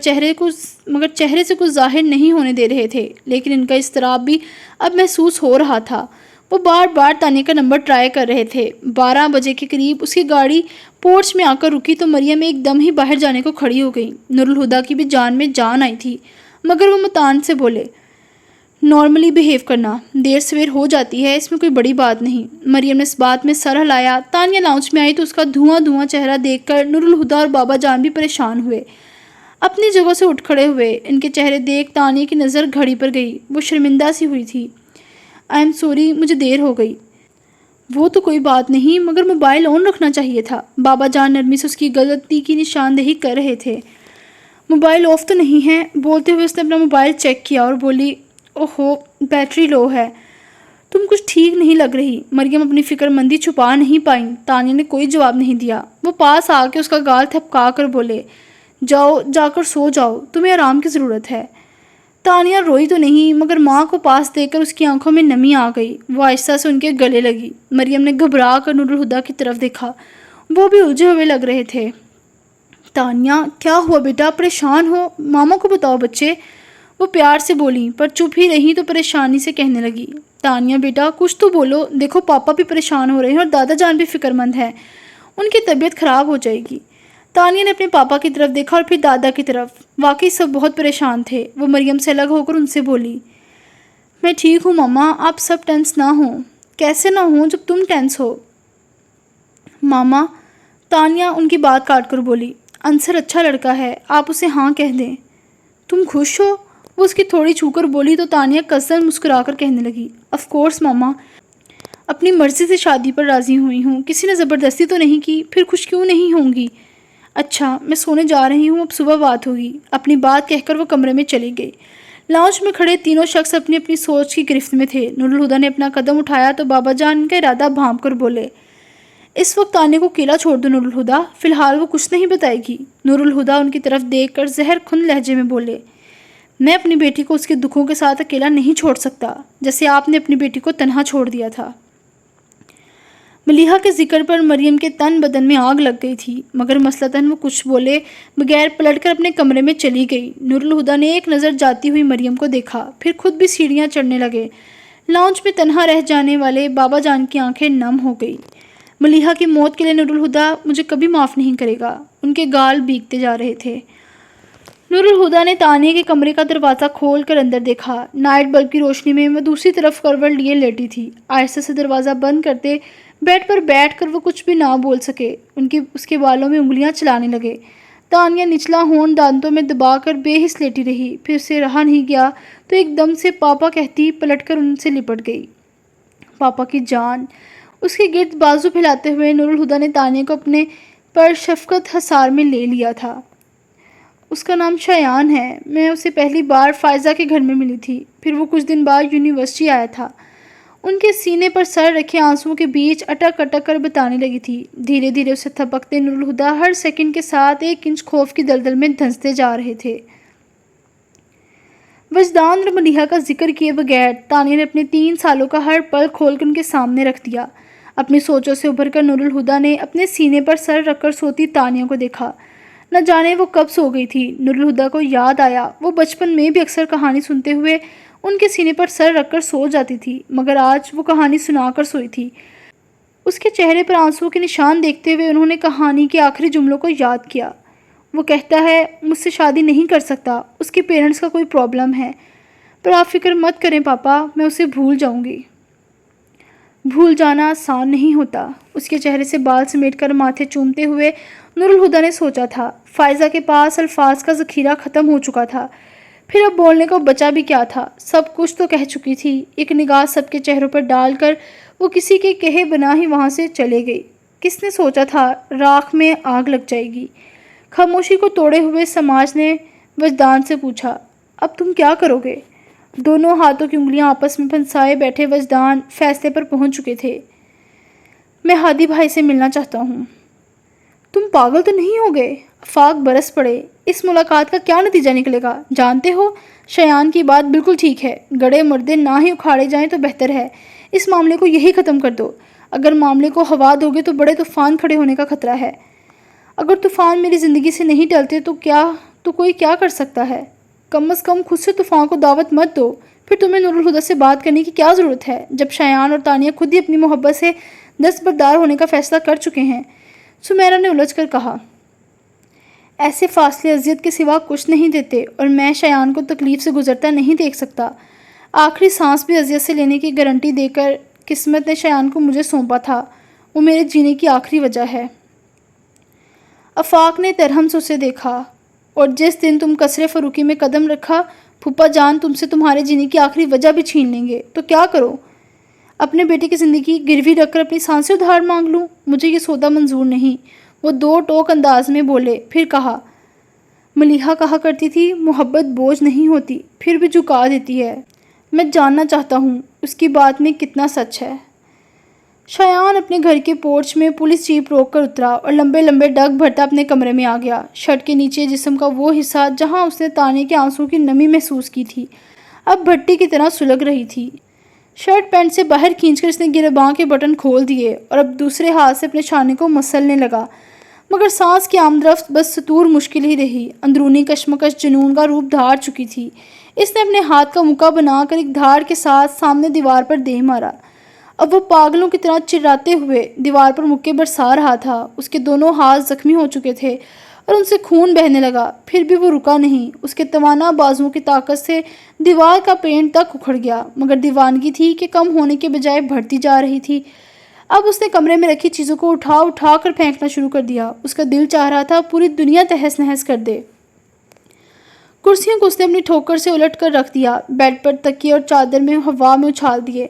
چہرے سے کچھ ظاہر نہیں ہونے دے رہے تھے، لیکن ان کا اضطراب بھی اب محسوس ہو رہا تھا۔ وہ بار بار تانیہ کا نمبر ٹرائی کر رہے تھے۔ 12 بجے کے قریب اس کی گاڑی پورچ میں آ کر رکی تو مریم ایک دم ہی باہر جانے کو کھڑی ہو گئی۔ نور الہدیٰ کی بھی جان میں جان آئی تھی، مگر وہ متان سے بولے، نارملی بیہیو کرنا، دیر سویر ہو جاتی ہے، اس میں کوئی بڑی بات نہیں۔ مریم نے اس بات میں سر ہلایا۔ تانیہ لاؤنج میں آئی تو اس کا دھواں چہرہ دیکھ کر نور الہدیٰ اور بابا جان بھی پریشان ہوئے، اپنی جگہ سے اٹھ کھڑے ہوئے۔ ان کے چہرے دیکھ تانیہ کی نظر گھڑی پر گئی، وہ شرمندہ سی ہوئی تھی۔ آئی ایم سوری، مجھے دیر ہو گئی۔ وہ تو کوئی بات نہیں، مگر موبائل آن رکھنا چاہیے تھا۔ بابا جان نرمی سے اس کی غلطی کی نشاندہی کر رہے تھے۔ موبائل آف تو نہیں ہے؟ بولتے ہوئے اس نے اپنا موبائل چیک کیا اور بولی، اوہو بیٹری لو ہے، تم کچھ ٹھیک نہیں لگ رہی۔ مریم اپنی فکر مندی چھپا نہیں پائیں۔ تانیہ نے کوئی جواب نہیں دیا۔ وہ پاس آ کے اس کا گال تھپکا کر بولے، جاؤ جا کر سو جاؤ، تمہیں آرام کی ضرورت ہے۔ تانیہ روئی تو نہیں، مگر ماں کو پاس دیکھ کر اس کی آنکھوں میں نمی آ گئی۔ وہ آہستہ سے ان کے گلے لگی۔ مریم نے گھبرا کر نور الہدیٰ کی طرف دیکھا، وہ بھی الجھے ہوئے لگ رہے تھے۔ تانیہ کیا ہوا بیٹا، پریشان ہو؟ ماما کو بتاؤ بچے، وہ پیار سے بولی، پر چپ ہی رہی تو پریشانی سے کہنے لگی، تانیہ بیٹا کچھ تو بولو، دیکھو پاپا بھی پریشان ہو رہے ہیں اور دادا جان بھی فکر مند ہے، ان کی طبیعت خراب ہو جائے گی۔ تانیہ نے اپنے پاپا کی طرف دیکھا اور پھر دادا کی طرف۔ واقعی سب بہت پریشان تھے۔ وہ مریم سے الگ ہو کر ان سے بولی، میں ٹھیک ہوں ماما، آپ سب ٹینس نہ ہوں۔ کیسے نہ ہوں جب تم ٹینس ہو ماما؟ تانیہ ان کی بات کاٹ کر بولی، انصر اچھا لڑکا ہے، آپ اسے ہاں کہہ دیں۔ تم خوش ہو؟ وہ اس کی تھوڑی چھو کر بولی تو تانیہ کسر مسکرا کر کہنے لگی، آف کورس ماما، اپنی مرضی سے شادی پر راضی ہوئی ہوں، کسی نے زبردستی تو نہیں کی، پھر خوش کیوں نہیں ہوں گی؟ اچھا میں سونے جا رہی ہوں، اب صبح بات ہوگی۔ اپنی بات کہہ کر وہ کمرے میں چلی گئی۔ لاؤنج میں کھڑے تینوں شخص اپنی اپنی سوچ کی گرفت میں تھے۔ نور الہدیٰ نے اپنا قدم اٹھایا تو بابا جان ان کا ارادہ بھانپ کر بولے، اس وقت تانیہ کو اکیلا چھوڑ دو نور الہدیٰ، فی الحال وہ کچھ نہیں بتائے گی۔ نور الہدیٰ ان کی طرف دیکھ کر زہر کھن لہجے میں بولے، میں اپنی بیٹی کو اس کے دکھوں کے ساتھ اکیلا نہیں چھوڑ سکتا، جیسے آپ نے اپنی بیٹی کو تنہا چھوڑ دیا تھا۔ ملیحہ کے ذکر پر مریم کے تن بدن میں آگ لگ گئی تھی، مگر مثلاً وہ کچھ بولے بغیر پلٹ کر اپنے کمرے میں چلی گئی۔ نور الہدیٰ نے ایک نظر جاتی ہوئی مریم کو دیکھا، پھر خود بھی سیڑھیاں چڑھنے لگے۔ لاؤنج میں تنہا رہ جانے والے بابا جان کی آنکھیں نم ہو گئی۔ ملیحہ کی موت کے لیے نور الہدیٰ مجھے کبھی معاف نہیں کرے گا۔ ان کے گال بھیگتے جا رہے تھے۔ نور الہدیٰ نے تانیہ کے کمرے کا دروازہ کھول کر اندر دیکھا۔ نائٹ بلب کی روشنی میں وہ دوسری طرف کروٹ لیے لیٹی تھی۔ آہستہ سے دروازہ بند کرتے بیڈ پر بیٹھ کر وہ کچھ بھی نہ بول سکے۔ اس کے بالوں میں انگلیاں چلانے لگے۔ تانیہ نچلا ہونٹ دانتوں میں دبا کر بے حس لیٹی رہی، پھر اسے رہا نہیں گیا تو ایک دم سے پاپا کہتی پلٹ کر ان سے لپٹ گئی۔ پاپا کی جان! اس کے گرد بازو پھیلاتے ہوئے نور الہدیٰ نے تانیہ کو اپنے پر شفقت حصار میں لے لیا تھا۔ اس کا نام شایان ہے، میں اسے پہلی بار فائزہ کے گھر میں ملی تھی، پھر وہ کچھ دن بعد یونیورسٹی آیا تھا۔ ان کے سینے پر سر رکھے آنسوؤں کے بیچ اٹک اٹک کر بتانے لگی تھی۔ دھیرے دھیرے اسے تھپکتے نور الہدیٰ ہر سیکنڈ کے ساتھ 1 انچ خوف کی دلدل میں دھنستے جا رہے تھے۔ وجدان اور ملیحہ کا ذکر کیے بغیر تانیہ نے اپنے 3 سالوں کا ہر پل کھول کر ان کے سامنے رکھ دیا۔ اپنی سوچوں سے ابھر کر نور الہدیٰ نے اپنے سینے پر سر رکھ کر سوتی تانیہ کو دیکھا۔ نہ جانے وہ کب سو گئی تھی۔ نور الہدیٰ کو یاد آیا وہ بچپن میں بھی اکثر کہانی سنتے ہوئے ان کے سینے پر سر رکھ کر سو جاتی تھی، مگر آج وہ کہانی سنا کر سوئی تھی۔ اس کے چہرے پر آنسوؤں کے نشان دیکھتے ہوئے انہوں نے کہانی کے آخری جملوں کو یاد کیا۔ وہ کہتا ہے مجھ سے شادی نہیں کر سکتا، اس کے پیرنٹس کا کوئی پرابلم ہے، پر آپ فکر مت کریں پاپا، میں اسے بھول جاؤں گی۔ بھول جانا آسان نہیں ہوتا۔ اس کے چہرے سے بال سمیٹ کر ماتھے چومتے ہوئے نور الہدیٰ نے سوچا تھا۔ فائزہ کے پاس الفاظ کا ذخیرہ ختم ہو چکا تھا، پھر اب بولنے کو بچا بھی کیا تھا؟ سب کچھ تو کہہ چکی تھی۔ ایک نگاہ سب کے چہروں پر ڈال کر وہ کسی کے کہے بنا ہی وہاں سے چلے گئی۔ کس نے سوچا تھا راکھ میں آگ لگ جائے گی؟ خاموشی کو توڑے ہوئے سماج نے وجدان سے پوچھا، اب تم کیا کرو گے؟ دونوں ہاتھوں کی انگلیاں آپس میں پھنسائے بیٹھے وجدان فیصلے پر پہنچ چکے تھے۔ میں ہادی بھائی سے ملنا چاہتا ہوں۔ تم پاگل تو نہیں ہو گئے؟ آفاق برس پڑے۔ اس ملاقات کا کیا نتیجہ نکلے گا؟ جانتے ہو شایان کی بات بالکل ٹھیک ہے، گڑے مردے نہ ہی اکھاڑے جائیں تو بہتر ہے۔ اس معاملے کو یہی ختم کر دو۔ اگر معاملے کو ہوا دو گے تو بڑے طوفان کھڑے ہونے کا خطرہ ہے۔ اگر طوفان میری زندگی سے نہیں ٹلتے تو کوئی کیا کر سکتا ہے؟ کم از کم خود سے طوفان کو دعوت مت دو۔ پھر تمہیں نور الہدیٰ سے بات کرنے کی کیا ضرورت ہے جب شایان اور تانیہ خود ہی اپنی محبت سے دستبردار ہونے کا فیصلہ کر چکے ہیں؟ سمیرا نے الجھ کر کہا، ایسے فاصلے اذیت کے سوا کچھ نہیں دیتے، اور میں شایان کو تکلیف سے گزرتا نہیں دیکھ سکتا۔ آخری سانس بھی اذیت سے لینے کی گارنٹی دے کر قسمت نے شایان کو مجھے سونپا تھا، وہ میرے جینے کی آخری وجہ ہے۔ آفاق نے ترہم سے اسے دیکھا، اور جس دن تم قصر فروخی میں قدم رکھا پھوپھا جان تم سے تمہارے جینے کی آخری وجہ بھی چھین لیں گے تو کیا کرو؟ اپنے بیٹے کی زندگی گروی رکھ کر اپنی سانسیں ادھار مانگ لوں؟ مجھے یہ سودا منظور نہیں۔ وہ دو ٹوک انداز میں بولے، پھر کہا، ملیحہ کہا کرتی تھی محبت بوجھ نہیں ہوتی، پھر بھی جھکا دیتی ہے۔ میں جاننا چاہتا ہوں اس کی بات میں کتنا سچ ہے۔ شایان اپنے گھر کے پورچ میں پولیس جیپ روک کر اترا اور لمبے لمبے ڈگ بھرتا اپنے کمرے میں آ گیا۔ شرٹ کے نیچے جسم کا وہ حصہ جہاں اس نے تانیہ کے آنسوؤں کی نمی محسوس کی تھی اب بھٹی کی طرح سلگ رہی تھی۔ شرٹ پینٹ سے باہر کھینچ کر اس نے گریباں کے بٹن کھول دیے اور اب دوسرے ہاتھ سے اپنے شانے کو مسلنے لگا، مگر سانس کی آمد رفت بس سطور مشکل ہی رہی۔ اندرونی کشمکش جنون کا روپ دھار چکی تھی۔ اس نے اپنے ہاتھ کا مکہ بنا کر ایک دھاڑ کے ساتھ سامنے دیوار پر دے مارا۔ اب وہ پاگلوں کی طرح چراتے ہوئے دیوار پر مکے برسا رہا تھا۔ اس کے دونوں ہاتھ زخمی ہو چکے تھے اور ان سے خون بہنے لگا، پھر بھی وہ رکا نہیں۔ اس کے توانا بازوؤں کی طاقت سے دیوار کا پینٹ تک اکھڑ گیا، مگر دیوانگی تھی کہ کم ہونے کے بجائے بڑھتی جا رہی تھی۔ اب اس نے کمرے میں رکھی چیزوں کو اٹھا اٹھا کر پھینکنا شروع کر دیا۔ اس کا دل چاہ رہا تھا پوری دنیا تہس نہس کر دے۔ کرسیوں کو اس نے اپنی ٹھوکر سے الٹ کر رکھ دیا، بیڈ پر تکیے اور چادر میں ہوا میں اچھال دیے۔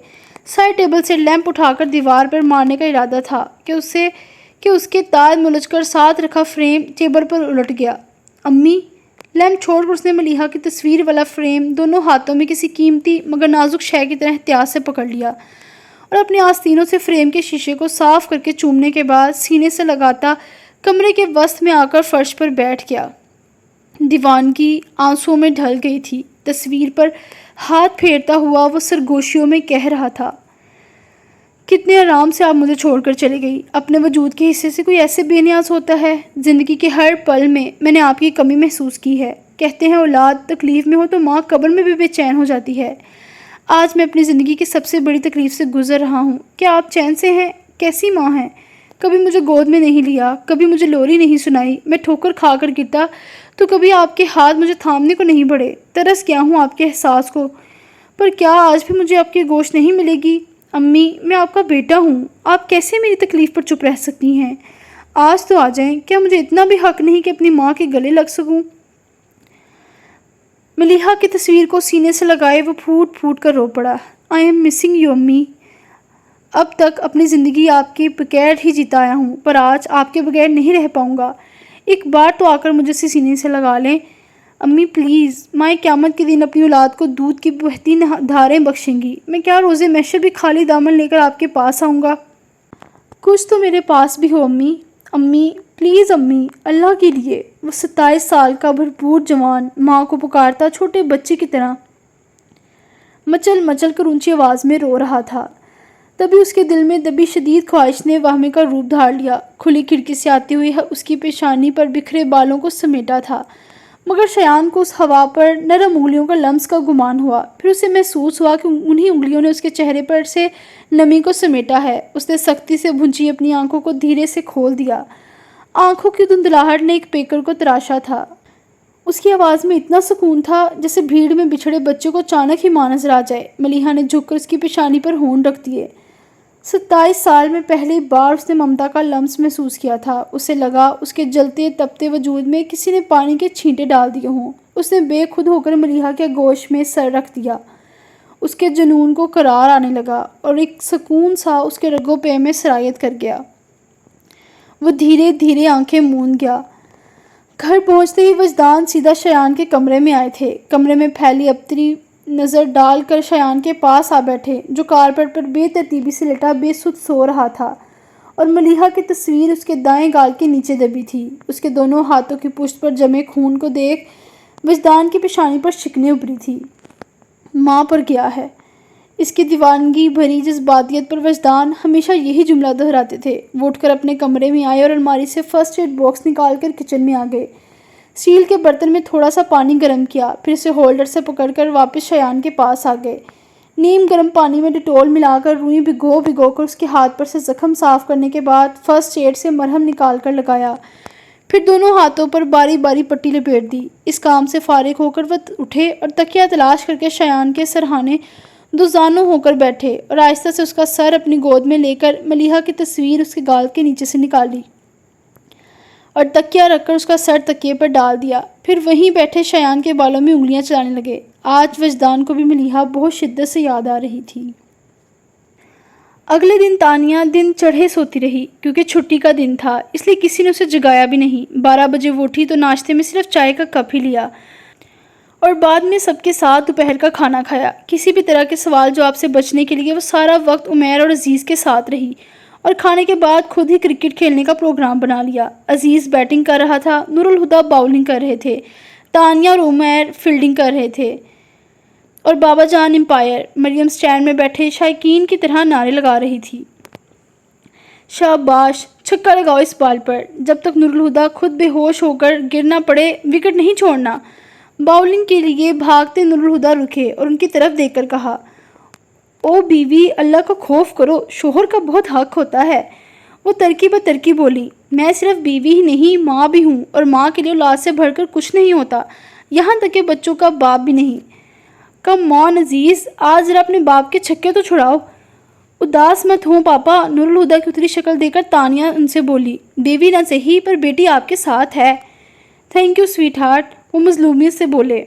سائڈ ٹیبل سے لیمپ اٹھا کر دیوار پر مارنے کا ارادہ تھا کہ اس کے تار میں الجھ کر ساتھ رکھا فریم ٹیبل پر الٹ گیا۔ امی! لیمپ چھوڑ کر اس نے ملیحہ کی تصویر والا فریم دونوں ہاتھوں میں کسی قیمتی مگر نازک شے کی طرح احتیاط سے پکڑ لیا اور اپنے آستینوں سے فریم کے شیشے کو صاف کر کے چومنے کے بعد سینے سے لگاتا کمرے کے وسط میں آ کر فرش پر بیٹھ گیا۔ دیوانگی آنسوؤں میں ڈھل گئی تھی۔ تصویر پر ہاتھ پھیرتا ہوا وہ سرگوشیوں میں کہہ رہا تھا، کتنے آرام سے آپ مجھے چھوڑ کر چلی گئی۔ اپنے وجود کے حصے سے کوئی ایسے بے نیاز ہوتا ہے؟ زندگی کے ہر پل میں نے آپ کی کمی محسوس کی ہے۔ کہتے ہیں اولاد تکلیف میں ہو تو ماں قبر میں بھی بے چین ہو جاتی ہے۔ آج میں اپنی زندگی کی سب سے بڑی تکلیف سے گزر رہا ہوں۔ کیا آپ چین سے ہیں؟ کیسی ماں ہیں؟ کبھی مجھے گود میں نہیں لیا، کبھی مجھے لوری نہیں سنائی، میں ٹھوکر کھا کر گرتا تو کبھی آپ کے ہاتھ مجھے تھامنے کو نہیں بڑھے۔ ترس گیا ہوں آپ کے احساس کو، پر کیا آج بھی مجھے آپ کی گوشت نہیں ملے گی؟ امی، میں آپ کا بیٹا ہوں، آپ کیسے میری تکلیف پر چپ رہ سکتی ہیں؟ آج تو آ جائیں، کیا مجھے اتنا بھی حق نہیں کہ اپنی ماں کے گلے لگ سکوں؟ ملیحہ کی تصویر کو سینے سے لگائے وہ پھوٹ پھوٹ کر رو پڑا۔ آئی ایم مسنگ یو امی۔ اب تک اپنی زندگی آپ کے بغیر ہی جیتا آیا ہوں، پر آج آپ کے بغیر نہیں رہ پاؤں گا۔ ایک بار تو آ کر مجھے سینے سے لگا لیں۔ امی پلیز، مائیں قیامت کے دن اپنی اولاد کو دودھ کی بہتی دھاریں بخشیں گی۔ میں کیا روزے محشر بھی خالی دامن لے کر آپ کے پاس آؤں گا؟ کچھ تو میرے پاس بھی ہو امی۔ امی پلیز امی، اللہ کے لیے۔ وہ 27 سال کا بھرپور جوان ماں کو پکارتا چھوٹے بچے کی طرح مچل مچل کر اونچی آواز میں رو رہا تھا۔ تبھی اس کے دل میں دبی شدید خواہش نے واہمے کا روپ دھار لیا۔ کھلی کھڑکی سے آتی ہوئی اس کی پیشانی پر بکھرے بالوں کو سمیٹا تھا، مگر شایان کو اس ہوا پر نرم انگلیوں کا لمس کا گمان ہوا۔ پھر اسے محسوس ہوا کہ انہی انگلیوں نے اس کے چہرے پر سے نمی کو سمیٹا ہے۔ اس نے سختی سے بھونچی اپنی آنکھوں کو دھیرے سے کھول دیا۔ آنکھوں کی دھندلاہٹ نے ایک پیکر کو تراشا تھا۔ اس کی آواز میں اتنا سکون تھا جیسے بھیڑ میں بچھڑے بچے کو اچانک ہی ماں نظر آ جائے۔ ملیحہ نے جھک کر اس کی پیشانی پر ہونٹ رکھ دیے۔ 27 سال میں پہلی بار اس نے ممتا کا لمس محسوس کیا تھا۔ اسے لگا اس کے جلتے تپتے وجود میں کسی نے پانی کے چھینٹے ڈال دیے ہوں۔ اس نے بے خود ہو کر ملیحہ کے گوش میں سر رکھ دیا۔ اس کے جنون کو قرار آنے لگا اور ایک سکون سا اس کے رگو پے میں سرایت کر گیا۔ وہ دھیرے دھیرے آنکھیں موند گیا۔ گھر پہنچتے ہی وجدان سیدھا شایان کے کمرے میں آئے تھے۔ کمرے میں پھیلی ابتری نظر ڈال کر شایان کے پاس آ بیٹھے، جو کارپیٹ پر بے ترتیبی سے لٹا بے سدھ سو رہا تھا، اور ملیحہ کی تصویر اس کے دائیں گال کے نیچے دبی تھی۔ اس کے دونوں ہاتھوں کی پشت پر جمے خون کو دیکھ وجدان کی پیشانی پر شکنیں ابھری تھی۔ ماں پر گیا ہے۔ اس کی دیوانگی بھری جذباتیت پر وجدان ہمیشہ یہی جملہ دہراتے تھے۔ وہ اٹھ کر اپنے کمرے میں آئے اور الماری سے فرسٹ ایڈ باکس نکال کر کچن میں آ گئے۔ اسٹیل کے برتن میں تھوڑا سا پانی گرم کیا، پھر اسے ہولڈر سے پکڑ کر واپس شایان کے پاس آ گئے۔ نیم گرم پانی میں ڈیٹول ملا کر روئی بھگو کر اس کے ہاتھ پر سے زخم صاف کرنے کے بعد فرسٹ ایڈ سے مرہم نکال کر لگایا، پھر دونوں ہاتھوں پر باری باری پٹی لپیٹ دی۔ اس کام سے فارغ ہو کر وہ اٹھے اور تکیہ تلاش کر کے شایان کے سرہانے دوزانوں ہو کر بیٹھے اور آہستہ سے اس کا سر اپنی گود میں لے کر ملیحہ کی تصویر اس کے گال کے نیچے سے نکالی اور تکیہ رکھ کر اس کا سر تکیے پر ڈال دیا۔ پھر وہیں بیٹھے شایان کے بالوں میں انگلیاں چلانے لگے۔ آج وجدان کو بھی ملیحہ بہت شدت سے یاد آ رہی تھی۔ اگلے دن تانیہ دن چڑھے سوتی رہی، کیونکہ چھٹی کا دن تھا، اس لیے کسی نے اسے جگایا بھی نہیں۔ 12 بجے وہ اٹھی تو ناشتے میں صرف چائے کا کپ ہی لیا اور بعد میں سب کے ساتھ دوپہر کا کھانا کھایا۔ کسی بھی طرح کے سوال جواب سے بچنے کے لیے وہ سارا وقت عمیر اور عزیز کے ساتھ رہی اور کھانے کے بعد خود ہی کرکٹ کھیلنے کا پروگرام بنا لیا۔ عزیز بیٹنگ کر رہا تھا، نور الہدیٰ باؤلنگ کر رہے تھے، تانیہ اور عمیر فیلڈنگ کر رہے تھے اور بابا جان امپائر۔ مریم سٹینڈ میں بیٹھے شائقین کی طرح نعرے لگا رہی تھی، شاباش، چھکا لگاؤ اس بال پر۔ جب تک نور الہدیٰ خود بے ہوش ہو کر گر نہ پڑے وکٹ نہیں چھوڑنا۔ باؤلنگ کے لیے بھاگتے نور الہدیٰ رکے اور ان کی طرف دیکھ کر کہا، او بیوی، اللہ کا خوف کرو، شوہر کا بہت حق ہوتا ہے۔ وہ ترکی بہ ترکی بولی، میں صرف بیوی ہی نہیں، ماں بھی ہوں، اور ماں کے لیے اولاد سے بڑھ کر کچھ نہیں ہوتا، یہاں تک کہ بچوں کا باپ بھی نہیں۔ کم آن عزیز، آج ذرا اپنے باپ کے چھکے تو چھڑاؤ۔ اداس مت ہوں پاپا، نور الہدیٰ کی اتری شکل دیکھ کر تانیہ ان سے بولی، بیوی نہ صحیح پر بیٹی آپ کے ساتھ ہے۔ تھینک یو سویٹ ہارٹ، وہ مظلومیت سے بولے۔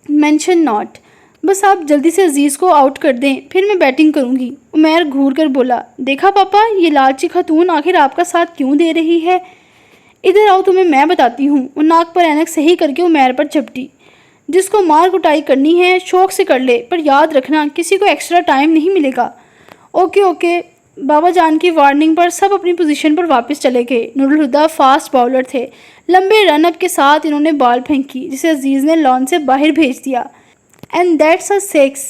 مینشن ناٹ، بس آپ جلدی سے عزیز کو آؤٹ کر دیں، پھر میں بیٹنگ کروں گی۔ عمیر گھور کر بولا، دیکھا پاپا، یہ لالچی خاتون آخر آپ کا ساتھ کیوں دے رہی ہے؟ ادھر آؤ، تمہیں میں بتاتی ہوں۔ وہ ناک پر اینک صحیح کر کے عمیر پر جھپٹی، جس کو مار کٹائی کرنی ہے شوق سے کر لے، پر یاد رکھنا کسی کو ایکسٹرا ٹائم نہیں ملے گا۔ Okay okay. بابا جان کی وارننگ پر سب اپنی پوزیشن پر واپس چلے گئے۔ نور الہدیٰ فاسٹ باؤلر تھے۔ لمبے رن اپ کے ساتھ انہوں نے بال پھینکی، جسے عزیز نے لان سے باہر بھیج دیا۔ And that's a six,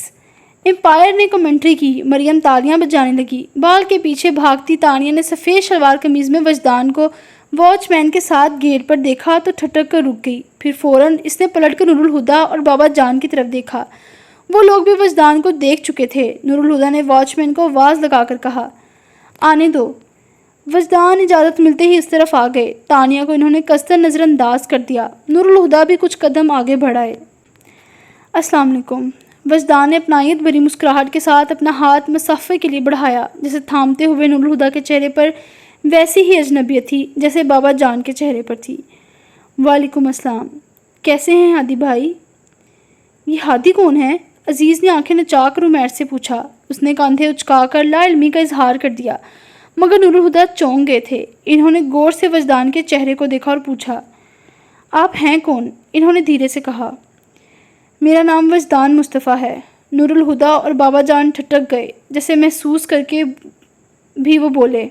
umpire نے کمنٹری کی۔ مریم تالیاں بجانے لگی۔ بال کے پیچھے بھاگتی تانیہ نے سفید شلوار قمیض میں وجدان کو واچ مین کے ساتھ گیٹ پر دیکھا تو ٹھٹک کر رک گئی۔ پھر فوراً اس نے پلٹ کر نور الہدیٰ اور بابا جان کی طرف دیکھا۔ وہ لوگ بھی وجدان کو دیکھ چکے تھے۔ نور الہدیٰ نے واچ مین کو آواز لگا کر کہا، آنے دو۔ وجدان اجازت ملتے ہی اس طرف آ گئے۔ تانیہ کو انہوں نے قصداً نظر انداز کر دیا۔ نور الہدیٰ بھی کچھ قدم آگے بڑھائے۔ السلام علیکم۔ وجدان نے اپنائیت بھری مسکراہٹ کے ساتھ اپنا ہاتھ مصافحے کے لیے بڑھایا، جسے تھامتے ہوئے نور الہدیٰ کے چہرے پر ویسی ہی اجنبیت تھی جیسے بابا جان کے چہرے پر تھی۔ وعلیکم السلام، کیسے ہیں ہادی بھائی؟ یہ ہادی کون ہے؟ عزیز نے آنکھیں نچا کر عمیر سے پوچھا۔ اس نے کاندھے اچکا کر لا علمی کا اظہار کر دیا، مگر نور الہدیٰ چونک گئے تھے۔ انہوں نے غور سے وجدان کے چہرے کو دیکھا اور پوچھا، آپ ہیں کون؟ انہوں نے دھیرے سے کہا، میرا نام وجدان مصطفیٰ ہے۔ نور الہدیٰ اور بابا جان ٹھٹک گئے، جیسے محسوس کر کے بھی وہ بولے،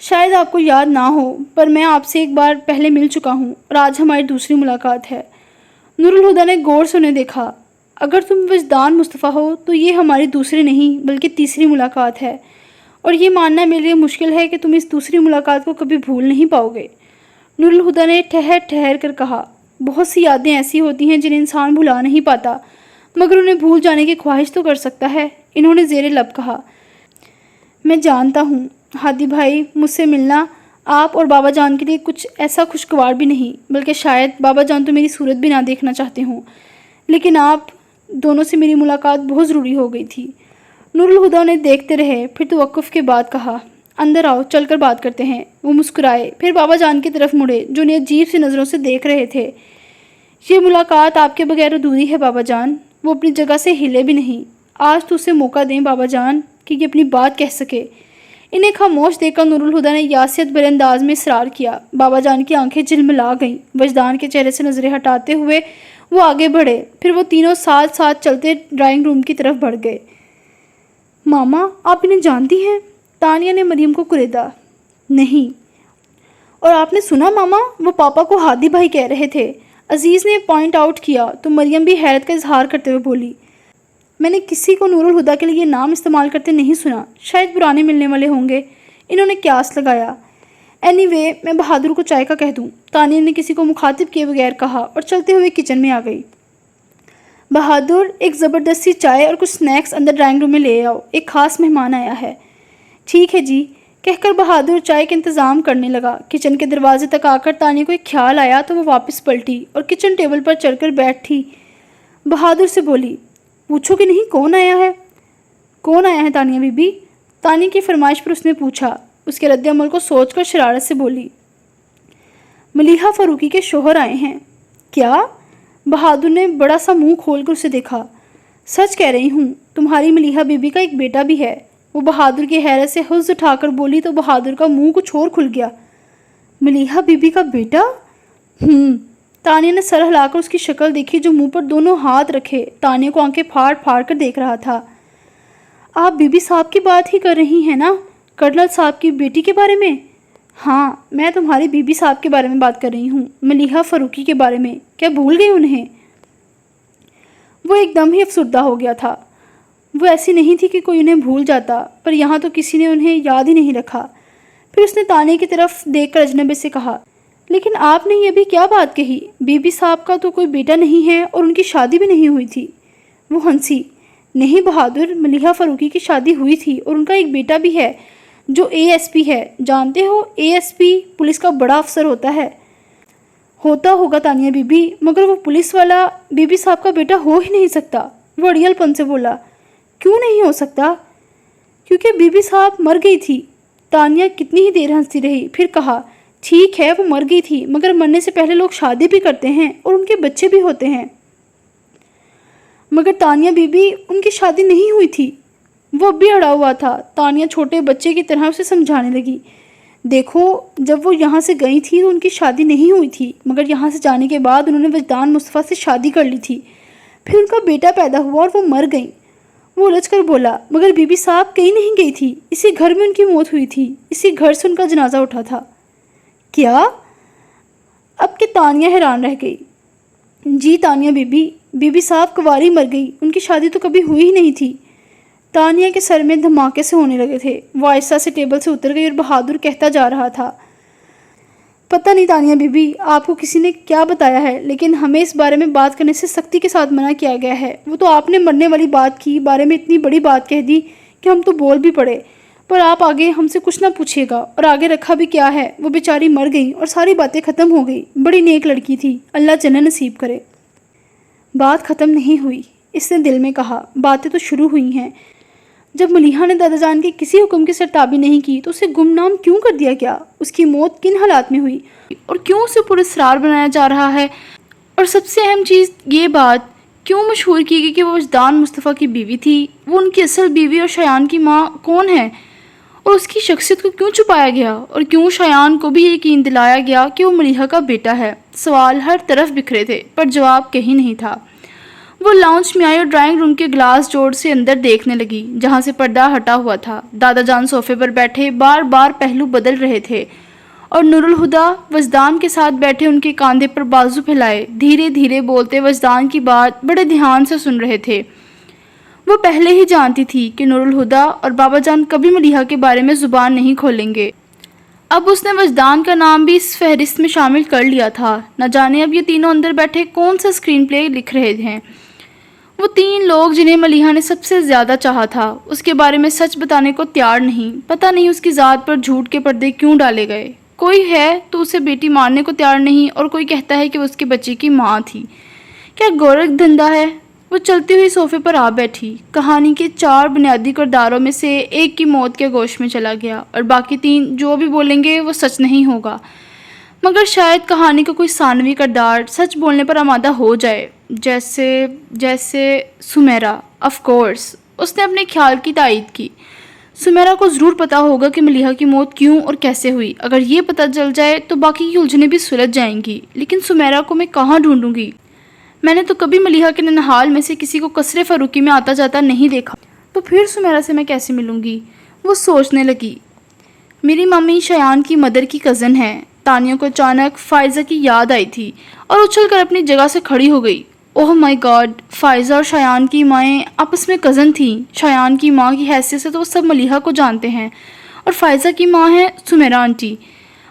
شاید آپ کو یاد نہ ہو، پر میں آپ سے ایک بار پہلے مل چکا ہوں اور آج ہماری دوسری ملاقات ہے۔ نور الہدیٰ نے غور سے انہیں دیکھا، اگر تم وجدان مصطفیٰ ہو تو یہ ہماری دوسری نہیں بلکہ تیسری ملاقات ہے، اور یہ ماننا میرے لیے مشکل ہے کہ تم اس دوسری ملاقات کو کبھی بھول نہیں پاؤ گے۔ نور الہدیٰ نے ٹھہر ٹھہر کر کہا، بہت سی یادیں ایسی ہوتی ہیں جنہیں انسان بھلا نہیں پاتا، مگر انہیں بھول جانے کی خواہش تو کر سکتا ہے۔ انہوں نے زیر لب کہا، میں جانتا ہوں ہادی بھائی، مجھ سے ملنا آپ اور بابا جان کے لیے کچھ ایسا خوشگوار بھی نہیں، بلکہ شاید بابا جان تو میری صورت بھی نہ دیکھنا چاہتے ہوں، لیکن آپ دونوں سے میری ملاقات بہت ضروری ہو گئی تھی۔ نور الہدیٰ نے دیکھتے رہے، پھر توقف کے بعد کہا، اندر آؤ، چل کر بات کرتے ہیں۔ وہ مسکرائے، پھر بابا جان کی طرف مڑے جو انہیں عجیب سی نظروں سے دیکھ رہے تھے۔ یہ ملاقات آپ کے بغیر ادھوری ہے بابا جان۔ وہ اپنی جگہ سے ہلے بھی نہیں۔ آج تو اسے موقع دیں بابا جان کہ یہ اپنی بات کہہ سکے۔ انہیں خاموش دیکھ کر نور الہدیٰ نے یاسیت بھرے انداز میں اصرار کیا۔ بابا جان کی آنکھیں جھلملا گئیں۔ وجدان کے چہرے سے نظریں ہٹاتے ہوئے وہ آگے بڑھے، پھر وہ تینوں ساتھ ساتھ چلتے ڈرائنگ روم کی طرف بڑھ گئے۔ ماما، آپ انہیں جانتی ہیں؟ تانیہ نے مریم کو کریدا۔ نہیں۔ اور آپ نے سنا ماما، وہ پاپا کو ہادی بھائی کہہ رہے تھے۔ عزیز نے پوائنٹ آؤٹ کیا تو مریم بھی حیرت کا اظہار کرتے ہوئے بولی، میں نے کسی کو نور الہدیٰ کے لیے یہ نام استعمال کرتے نہیں سنا، شاید پرانے ملنے والے ہوں گے۔ انہوں نے قیاس لگایا۔ اینی وے، میں بہادر کو چائے کا کہہ دوں، تانیہ نے کسی کو مخاطب کیے بغیر کہا اور چلتے ہوئے کچن میں آ گئی۔ بہادر، ایک زبردستی چائے اور کچھ سنیکس اندر ڈرائنگ روم میں لے آؤ، ایک خاص مہمان آیا ہے۔ ٹھیک ہے جی، کہہ کر بہادر چائے کا انتظام کرنے لگا۔ کچن کے دروازے تک آ کر تانیہ کو ایک خیال آیا تو وہ واپس پلٹی اور کچن ٹیبل پر چڑھ کر بیٹھی بہادر سے بولی، پوچھو کہ نہیں کون آیا ہے؟ کون آیا ہے تانیہ بی بی؟ تانیہ کی فرمائش پر اس نے پوچھا۔ اس کے رد عمل کو سوچ کر شرارت سے بولی، ملیحہ فاروقی کے شوہر آئے ہیں۔ کیا؟ بہادر نے بڑا سا منہ کھول کر اسے دیکھا۔ سچ کہہ رہی ہوں، تمہاری ملیحہ بی بی کا ایک بیٹا بھی ہے۔ وہ بہادر کی حیرت سے حس اٹھا کر بولی تو بہادر کا منہ کچھ اور کھل گیا۔ ملیحہ بی بی کا بیٹا؟ تانیہ نے سر ہلا کر اس کی شکل دیکھی جو منہ پر دونوں ہاتھ رکھے تانیہ کو آنکھیں پھاڑ پھاڑ کر دیکھ رہا تھا۔ آپ بی بی صاحب کی بات ہی کر رہی ہیں نا؟ کرنل صاحب کی بیٹی کے بارے میں؟ ہاں، میں تمہاری بی بی صاحب کے بارے میں بات کر رہی ہوں، ملیحہ فاروقی کے بارے میں۔ کیا بھول گئی انہیں؟ وہ ایک دم ہی افسردہ ہو گیا تھا۔ وہ ایسی نہیں تھی کہ کوئی انہیں بھول جاتا، پر یہاں تو کسی نے انہیں یاد ہی نہیں رکھا۔ پھر اس نے تانیہ کی طرف دیکھ کر اجنبی سے کہا، لیکن آپ نے یہ ابھی کیا بات کہی؟ بی بی صاحب کا تو کوئی بیٹا نہیں ہے اور ان کی شادی بھی نہیں ہوئی تھی۔ وہ ہنسی، نہیں بہادر، ملیحہ فاروقی کی شادی ہوئی تھی اور ان کا ایک بیٹا بھی ہے جو اے ایس پی ہے۔ جانتے ہو، اے ایس پی پولیس کا بڑا افسر ہوتا ہے۔ ہوتا ہوگا تانیہ بی بی، مگر وہ پولیس والا بی بی صاحب کا بیٹا ہو ہی نہیں سکتا۔ وہ اڑیل پن سے بولا، کیوں نہیں ہو سکتا؟ کیونکہ بی بی صاحب مر گئی تھی۔ تانیہ کتنی ہی دیر ہنستی رہی، پھر کہا، ٹھیک ہے وہ مر گئی تھی، مگر مرنے سے پہلے لوگ شادی بھی کرتے ہیں اور ان کے بچے بھی ہوتے ہیں۔ مگر تانیہ بی بی، ان کی شادی نہیں ہوئی تھی۔ وہ اب بھی اڑا ہوا تھا۔ تانیہ چھوٹے بچے کی طرح اسے سمجھانے لگی، دیکھو، جب وہ یہاں سے گئی تھی تو ان کی شادی نہیں ہوئی تھی، مگر یہاں سے جانے کے بعد انہوں نے وجدان مصطفیٰ سے شادی کر لی تھی، پھر ان کا بیٹا پیدا ہوا اور وہ مر گئیں۔ وہ الجھ کر بولا، مگر بی بی صاحب کہیں نہیں گئی تھی، اسی گھر میں ان کی موت ہوئی تھی، اسی گھر سے ان کا جنازہ اٹھا تھا۔ کیا؟ اب کہ تانیہ حیران رہ گئی۔ جی تانیہ بی بی صاحب کنواری مر گئی، ان کی شادی تو کبھی ہوئی ہی نہیں تھی۔ تانیہ کے سر میں دھماکے سے ہونے لگے تھے۔ وہ آہستہ سے ٹیبل سے اتر گئی اور بہادر کہتا جا رہا تھا، پتہ نہیں تانیہ بی بی، آپ کو کسی نے کیا بتایا ہے، لیکن ہمیں اس بارے میں بات کرنے سے سختی کے ساتھ منع کیا گیا ہے۔ وہ تو آپ نے مرنے والی بات کی بارے میں اتنی بڑی بات کہہ دی کہ ہم تو بول بھی پڑے، پر آپ آگے ہم سے کچھ نہ پوچھیے گا، اور آگے رکھا بھی کیا ہے، وہ بیچاری مر گئی اور ساری باتیں ختم ہو گئی۔ بڑی نیک لڑکی تھی، اللہ جنت نصیب کرے۔ بات ختم نہیں ہوئی، اس نے دل میں کہا، باتیں تو شروع ہوئی ہیں۔ جب ملیحہ نے دادا جان کے کسی حکم کی سرتابی نہیں کی تو اسے گمنام کیوں کر دیا گیا؟ اس کی موت کن حالات میں ہوئی اور کیوں اسے پراسرار بنایا جا رہا ہے؟ اور سب سے اہم چیز یہ بات کیوں مشہور کی گئی کہ وہ وجدان مصطفیٰ کی بیوی تھی؟ وہ ان کی اصل بیوی اور شایان کی ماں کون ہے؟ اور اس کی شخصیت کو کیوں چھپایا گیا؟ اور کیوں شایان کو بھی یقین دلایا گیا کہ وہ ملیحہ کا بیٹا ہے؟ سوال ہر طرف بکھرے تھے، پر جواب کہیں نہیں تھا۔ وہ لاؤنج میں آئی اور ڈرائنگ روم کے گلاس ڈور سے اندر دیکھنے لگی، جہاں سے پردہ ہٹا ہوا تھا۔ دادا جان صوفے پر بیٹھے بار بار پہلو بدل رہے تھے اور نور الہدا وجدان کے ساتھ بیٹھے ان کے کاندھے پر بازو پھیلائے دھیرے دھیرے بولتے وجدان کی بات بڑے دھیان سے سن رہے تھے۔ وہ پہلے ہی جانتی تھی کہ نور الہدا اور بابا جان کبھی ملیحہ کے بارے میں زبان نہیں کھولیں گے۔ اب اس نے وجدان کا نام بھی اس فہرست میں شامل کر لیا تھا۔ نہ جانے اب یہ تینوں اندر بیٹھے کون سا اسکرین پلے لکھ رہے ہیں۔ وہ تین لوگ جنہیں ملیحہ نے سب سے زیادہ چاہا تھا اس کے بارے میں سچ بتانے کو تیار نہیں۔ پتہ نہیں اس کی ذات پر جھوٹ کے پردے کیوں ڈالے گئے۔ کوئی ہے تو اسے بیٹی ماننے کو تیار نہیں اور کوئی کہتا ہے کہ وہ اس کے بچے کی ماں تھی۔ کیا گورکھ دھندا ہے؟ وہ چلتی ہوئی صوفے پر آ بیٹھی۔ کہانی کے 4 بنیادی کرداروں میں سے ایک کی موت کے گوش میں چلا گیا اور باقی 3 جو بھی بولیں گے وہ سچ نہیں ہوگا، مگر شاید کہانی کا کوئی ثانوی کردار سچ بولنے پر آمادہ ہو جائے، جیسے سمیرا۔ آف کورس اس نے اپنے خیال کی تائید کی۔ سمیرا کو ضرور پتا ہوگا کہ ملیحہ کی موت کیوں اور کیسے ہوئی۔ اگر یہ پتہ چل جائے تو باقی کی الجھنیں بھی سلجھ جائیں گی، لیکن سمیرا کو میں کہاں ڈھونڈوں گی؟ میں نے تو کبھی ملیحہ کے ننہال میں سے کسی کو قصر فاروقی میں آتا جاتا نہیں دیکھا، تو پھر سمیرا سے میں کیسے ملوں گی؟ وہ سوچنے لگی۔ میری مامی شایان کی مدر کی کزن ہے۔ تانیہ کو اچانک فائزہ کی یاد آئی تھی اور اچھل کر اپنی جگہ سے کھڑی ہو گئی۔ اوہ مائی گاڈ، فائزہ اور شایان کی مائیں آپس میں کزن تھیں۔ شایان کی ماں کی حیثیت سے تو وہ سب ملیحہ کو جانتے ہیں، اور فائزہ کی ماں ہے سمیرا آنٹی،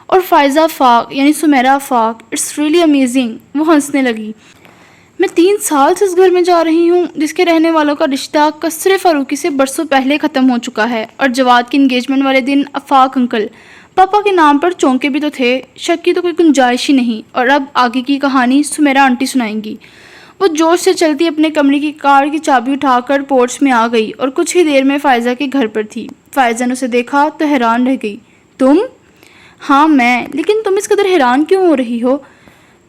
اور فائزہ آفاق یعنی Sameera Afaq. It's really amazing. وہ ہنسنے لگی۔ میں 3 سال سے اس گھر میں جا رہی ہوں جس کے رہنے والوں کا رشتہ قصر فاروقی سے برسوں پہلے ختم ہو چکا ہے، اور جواد کی انگیجمنٹ والے دن آفاق انکل پاپا کے نام پر چونکے بھی تو تھے۔ شک کی تو کوئی گنجائش ہی نہیں۔ اور اب آگے کی کہانی سمیرا آنٹی سنائیں گی۔ وہ جوش سے چلتی اپنے کمرے کی کار کی چابی اٹھا کر پورچ میں آ گئی اور کچھ ہی دیر میں فائزہ کے گھر پر تھی۔ فائزہ نے اسے دیکھا تو حیران رہ گئی۔ تم؟ ہاں میں، لیکن تم اس قدر حیران کیوں ہو رہی ہو؟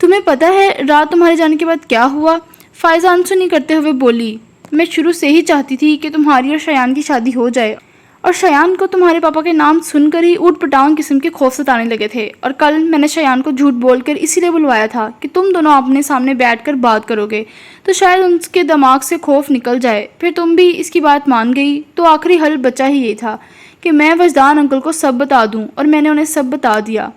تمہیں پتہ ہے رات تمہارے جانے کے بعد کیا ہوا؟ فائزہ انسنی کرتے ہوئے بولی۔ میں شروع سے ہی چاہتی تھی کہ تمہاری اور شایان کی شادی ہو جائے، اور شایان کو تمہارے پاپا کے نام سن کر ہی اوٹ پٹانگ قسم کے خوف ستانے لگے تھے، اور کل میں نے شایان کو جھوٹ بول کر اسی لیے بلوایا تھا کہ تم دونوں آپنے سامنے بیٹھ کر بات کرو گے تو شاید ان کے دماغ سے خوف نکل جائے۔ پھر تم بھی اس کی بات مان گئی، تو آخری حل بچا ہی یہ تھا کہ میں وجدان انکل کو سب بتا دوں، اور میں نے انہیں سب بتا دیا۔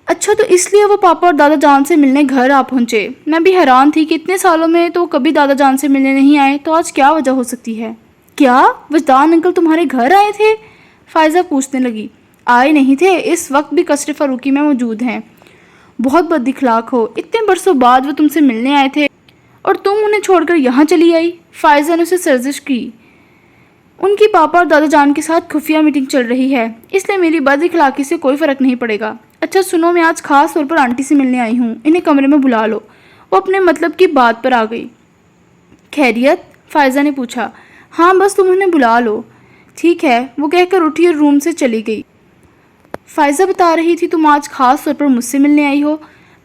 اچھا، تو اس لیے وہ پاپا اور دادا جان سے ملنے گھر آ پہنچے؟ میں بھی حیران تھی کہ اتنے سالوں میں تو کبھی دادا جان سے ملنے نہیں آئے، تو آج کیا وجہ ہو سکتی ہے؟ کیا وجدان انکل تمہارے گھر آئے تھے؟ فائزہ پوچھنے لگی۔ آئے نہیں تھے، اس وقت بھی قصر فاروقی میں موجود ہیں۔ بہت بد اخلاق ہو، اتنے برسوں بعد وہ تم سے ملنے آئے تھے اور تم انہیں چھوڑ کر یہاں چلی آئی۔ فائزہ نے اسے سرزش کی۔ ان کی پاپا اور دادا جان کے ساتھ خفیہ میٹنگ چل رہی ہے، اس لیے میری بد اخلاقی سے کوئی فرق نہیں پڑے گا۔ اچھا سنو، میں آج خاص طور پر آنٹی سے ملنے آئی ہوں، انہیں کمرے میں بلا لو۔ وہ اپنے مطلب کی بات پر آ گئی۔ خیریت؟ فائزہ نے پوچھا۔ ہاں بس تم انہیں بلا لو۔ ٹھیک ہے، وہ کہہ کر اٹھی اور روم سے چلی گئی۔ فائزہ بتا رہی تھی تم آج خاص طور پر مجھ سے ملنے آئی ہو؟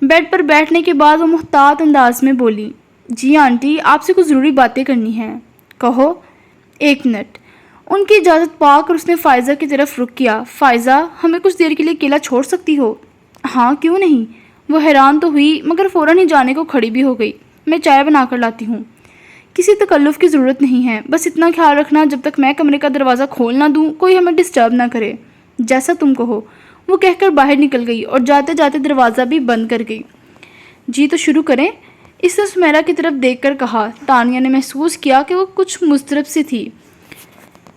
بیڈ پر بیٹھنے کے بعد وہ محتاط انداز میں بولی۔ جی آنٹی، آپ سے کچھ ضروری باتیں کرنی ہیں۔ کہو۔ 1 منٹ۔ ان کی اجازت پا کر اس نے فائزہ کی طرف رخ کیا۔ فائزہ، ہمیں کچھ دیر کے لیے اکیلا چھوڑ سکتی ہو؟ ہاں کیوں نہیں؟ وہ حیران تو ہوئی مگر فوراً ہی جانے کو کھڑی بھی ہو گئی۔ میں چائے بنا کر لاتی ہوں۔ کسی تکلف کی ضرورت نہیں ہے، بس اتنا خیال رکھنا جب تک میں کمرے کا دروازہ کھول نہ دوں کوئی ہمیں ڈسٹرب نہ کرے۔ جیسا تم کہو، وہ کہہ کر باہر نکل گئی اور جاتے جاتے دروازہ بھی بند کر گئی۔ جی تو شروع کریں؟ اس نے سمیرا کی طرف دیکھ کر کہا۔ تانیہ نے محسوس کیا کہ وہ کچھ مضطرب سی تھی۔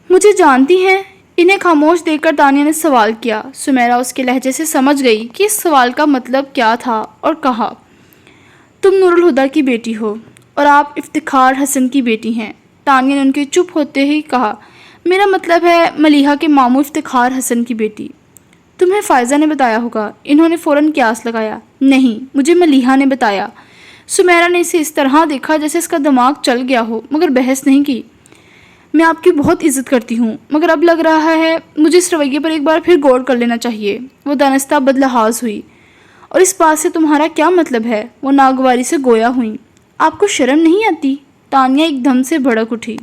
مجھے جانتی ہیں؟ انہیں خاموش دیکھ کر تانیہ نے سوال کیا۔ سمیرا اس کے لہجے سے سمجھ گئی کہ اس سوال کا مطلب کیا تھا اور کہا، تم نور الہدا کی بیٹی ہو اور آپ افتخار حسن کی بیٹی ہیں۔ تانیہ نے ان کے چپ ہوتے ہی کہا، میرا مطلب ہے ملیحہ کے ماموں افتخار حسن کی بیٹی۔ تمہیں فائزہ نے بتایا ہوگا۔ انہوں نے فوراً قیاس لگایا۔ نہیں، مجھے ملیحہ نے بتایا۔ سمیرا نے اسے اس طرح دیکھا جیسے اس کا دماغ چل گیا ہو، مگر بحث نہیں کی۔ میں آپ کی بہت عزت کرتی ہوں، مگر اب لگ رہا ہے مجھے اس رویے پر ایک بار پھر غور کر لینا چاہیے۔ وہ دانستہ بدلحاظ ہوئی۔ اور اس بات سے تمہارا کیا مطلب ہے؟ وہ ناگواری سے گویا ہوئیں۔ آپ کو شرم نہیں آتی؟ تانیہ ایک دم سے بھڑک اٹھی۔